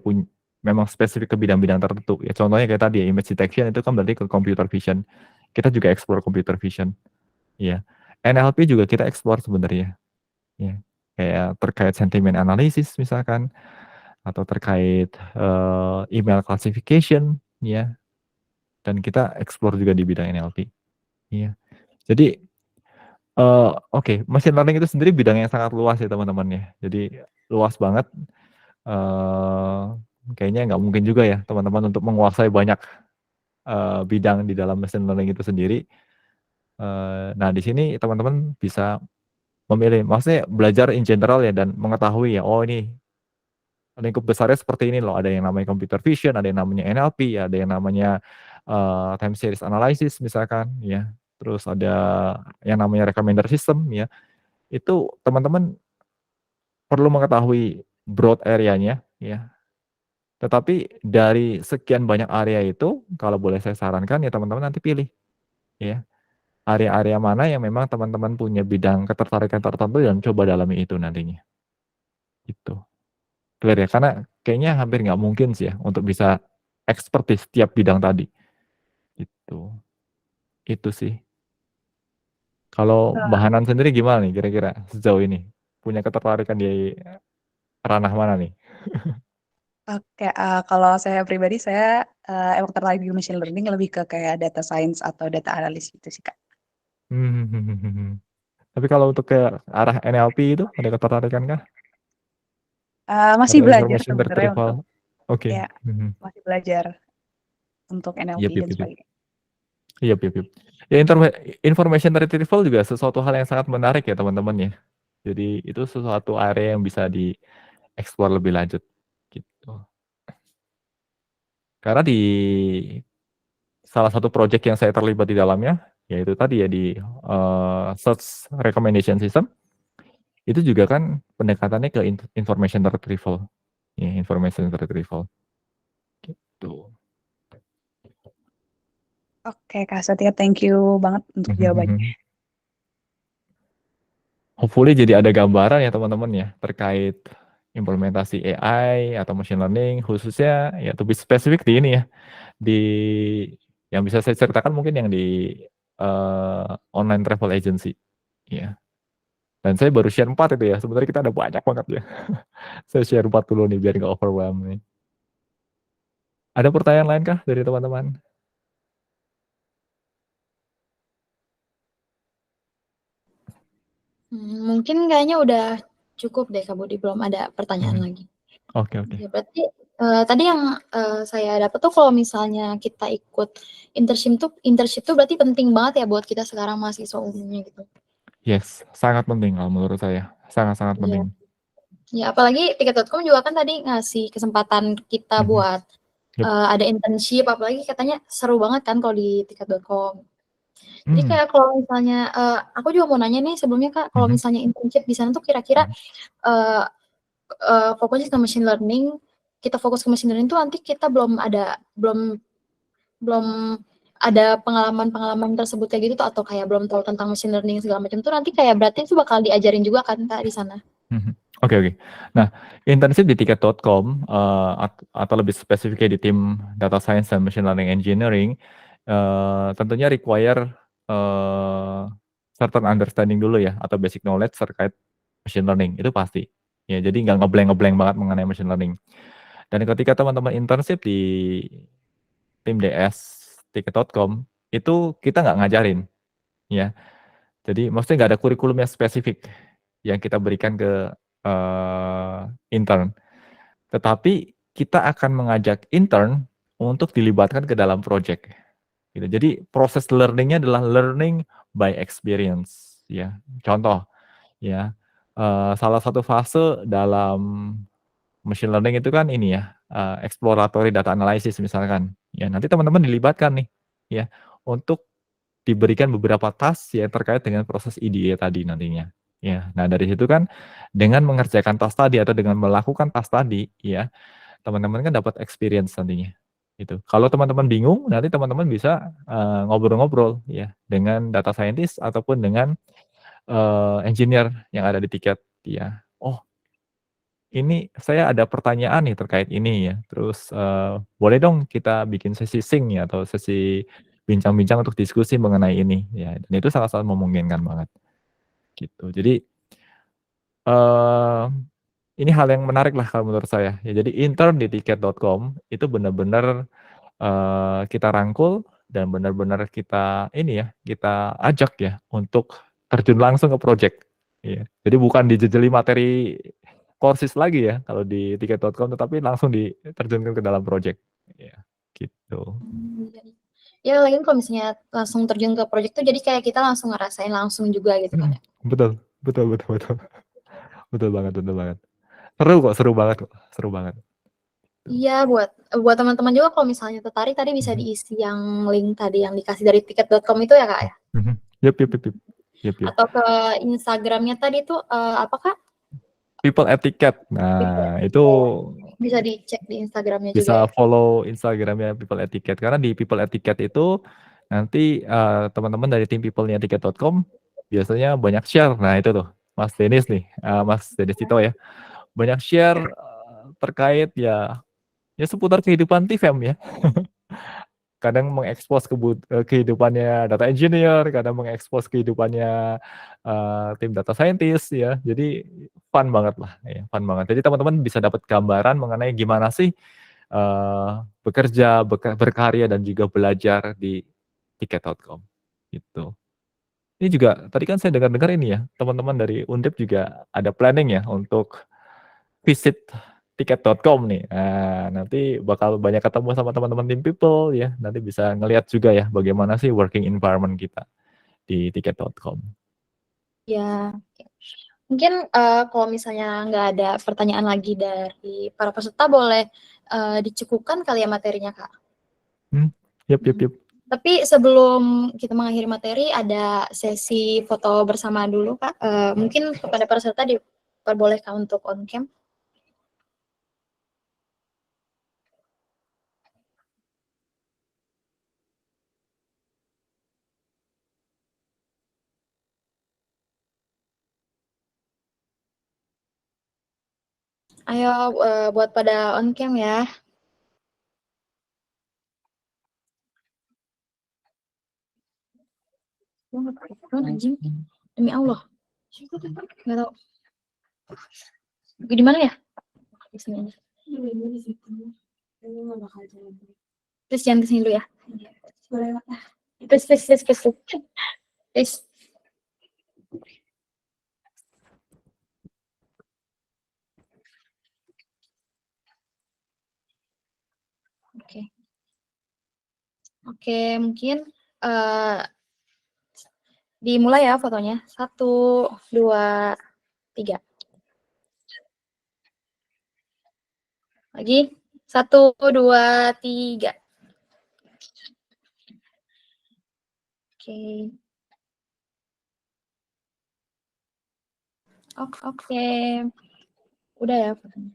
memang spesifik ke bidang-bidang tertentu. Ya contohnya kayak tadi image detection itu kan berarti ke computer vision. Kita juga explore computer vision. Ya. NLP juga kita explore sebenarnya. Ya. Kayak terkait sentiment analysis misalkan, atau terkait email classification ya. Dan kita explore juga di bidang NLP. Iya. Jadi oke, machine learning itu sendiri bidang yang sangat luas ya teman-teman ya. Jadi luas banget. Kayaknya nggak mungkin juga ya teman-teman untuk menguasai banyak bidang di dalam machine learning itu sendiri. Nah di sini teman-teman bisa memilih, maksudnya belajar in general ya, dan mengetahui ya, oh ini lingkup besarnya seperti ini loh. Ada yang namanya computer vision, ada yang namanya NLP, ada yang namanya time series analysis misalkan ya. Terus ada yang namanya recommender system ya. Itu teman-teman perlu mengetahui broad area-nya ya. Tetapi dari sekian banyak area itu, kalau boleh saya sarankan ya teman-teman nanti pilih ya. Area-area mana yang memang teman-teman punya bidang ketertarikan tertentu dan coba dalami itu nantinya. Gitu. Clear ya? Karena kayaknya hampir nggak mungkin sih ya untuk bisa expert di setiap bidang tadi. Gitu. Itu sih. Kalau Mbak Hanan sendiri gimana nih kira-kira sejauh ini? Punya ketertarikan di ranah mana nih? Oke, kalau saya pribadi saya emang tertarik di machine learning lebih ke kayak data science atau data analysis gitu sih Kak. Tapi kalau untuk ke arah NLP itu ada ketertarikan kah? Masih Atau belajar information sebenarnya retrieval? untuk Oke. ya masih belajar untuk NLP dan sebagainya. Iya. Ya information retrieval juga sesuatu hal yang sangat menarik ya teman-teman ya. Jadi itu sesuatu area yang bisa dieksplor lebih lanjut gitu. Karena di salah satu project yang saya terlibat di dalamnya, yaitu tadi ya di search recommendation system, itu juga kan pendekatannya ke information retrieval. Ya, information retrieval. Gitu. Oke Kak Setia, thank you banget untuk jawabannya. Hopefully jadi ada gambaran ya teman-teman ya terkait implementasi AI atau machine learning, khususnya ya lebih spesifik di ini ya, di yang bisa saya ceritakan mungkin yang di online travel agency ya. Dan saya baru share 4 itu ya, sebenarnya kita ada banyak banget ya. Saya share 4 dulu nih biar nggak overwhelm nih. Ada pertanyaan lain kah dari teman-teman? Mungkin kayaknya udah cukup deh Kak Budi, belum ada pertanyaan lagi. Oke. Ya, berarti tadi yang saya dapat tuh kalau misalnya kita ikut internship tuh berarti penting banget ya buat kita sekarang mahasiswa umumnya gitu. Yes, sangat penting kalau menurut saya. Sangat-sangat penting. Ya, apalagi tiket.com juga kan tadi ngasih kesempatan kita buat ada internship, apalagi katanya seru banget kan kalau di tiket.com. Jadi kayak kalau misalnya aku juga mau nanya nih sebelumnya Kak, kalau misalnya internship di sana tuh kira-kira fokusnya ke machine learning, kita fokus ke machine learning tuh nanti kita belum ada pengalaman-pengalaman tersebut kayak gitu tuh, atau kayak belum tahu tentang machine learning segala macam tuh nanti kayak berarti itu bakal diajarin juga kan Kak di sana? Oke. Nah, internship di tiket.com atau lebih spesifiknya di tim data science dan machine learning engineering tentunya require certain understanding dulu ya, atau basic knowledge terkait machine learning, itu pasti. Ya, jadi nggak ngeblank banget mengenai machine learning. Dan ketika teman-teman internship di tim DS tiket.com, itu kita nggak ngajarin, ya. Jadi maksudnya nggak ada kurikulum yang spesifik yang kita berikan ke intern. Tetapi kita akan mengajak intern untuk dilibatkan ke dalam project. Gitu. Jadi proses learning-nya adalah learning by experience. Ya, contoh, ya, salah satu fase dalam machine learning itu kan ini ya, exploratory data analysis misalkan. Ya, nanti teman-teman dilibatkan nih, ya, untuk diberikan beberapa task yang terkait dengan proses EDA tadi nantinya. Ya, nah dari situ kan dengan mengerjakan task tadi atau dengan melakukan task tadi, ya, teman-teman kan dapat experience nantinya. Gitu. Kalau teman-teman bingung, nanti teman-teman bisa ngobrol-ngobrol ya dengan data scientist ataupun dengan engineer yang ada di tiket. Ya, oh ini saya ada pertanyaan nih terkait ini ya. Terus boleh dong kita bikin sesi sync ya atau sesi bincang-bincang untuk diskusi mengenai ini ya. Dan itu sangat-sangat memungkinkan banget. Gitu. Jadi ini hal yang menarik lah kalau menurut saya. Ya, jadi intern di tiket.com itu benar-benar kita rangkul dan benar-benar kita ini ya, kita ajak ya untuk terjun langsung ke project. Ya. Jadi bukan dijejeli materi courses lagi ya kalau di tiket.com, tetapi langsung diterjunkan ke dalam project. Ya, gitu. Ya lagi kalau misalnya langsung terjun ke project tuh jadi kayak kita langsung ngerasain langsung juga gitu kan ya. Betul, betul. Betul banget. Seru banget kok, seru banget. Iya, buat teman-teman juga kalau misalnya tertarik tadi bisa diisi yang link tadi yang dikasih dari tiket.com itu ya, Kak, ya? Yep. Atau ke Instagramnya tadi tuh, apa, Kak? People at Ticket. Nah, itu Bisa dicek di Instagramnya juga bisa ya? follow Instagramnya People at Ticket. Karena di People at Ticket itu nanti teman-teman dari tim people-nya tiket.com biasanya banyak share. Nah, itu tuh Mas Denis nih, Mas Denis Cito ya. Banyak share terkait ya seputar kehidupan TFM ya. Kadang mengekspos kehidupannya data engineer, kadang mengekspos kehidupannya tim data scientist ya. Jadi fun banget lah, ya, fun banget. Jadi teman-teman bisa dapat gambaran mengenai gimana sih bekerja, berkarya dan juga belajar di tiket.com gitu. Ini juga tadi kan saya dengar-dengar ini ya, teman-teman dari Undip juga ada planning ya untuk visit tiket.com nih. Nah, nanti bakal banyak ketemu sama teman-teman tim people ya. Nanti bisa ngelihat juga ya bagaimana sih working environment kita di tiket.com. Ya, mungkin kalau misalnya nggak ada pertanyaan lagi dari para peserta boleh dicukupkan kali ya materinya, Kak? Yep. Tapi sebelum kita mengakhiri materi, ada sesi foto bersama dulu, Kak. Mungkin kepada peserta diperbolehkan untuk on cam. Ayo buat pada on cam ya. Anjing, demi Allah. Nggak tahu. Di mana ya? Di sini. Terus jangan kesini dulu ya. Terus. Oke, mungkin dimulai ya fotonya. 1, 2, 3. Lagi. 1, 2, 3. Oke. Udah ya fotonya.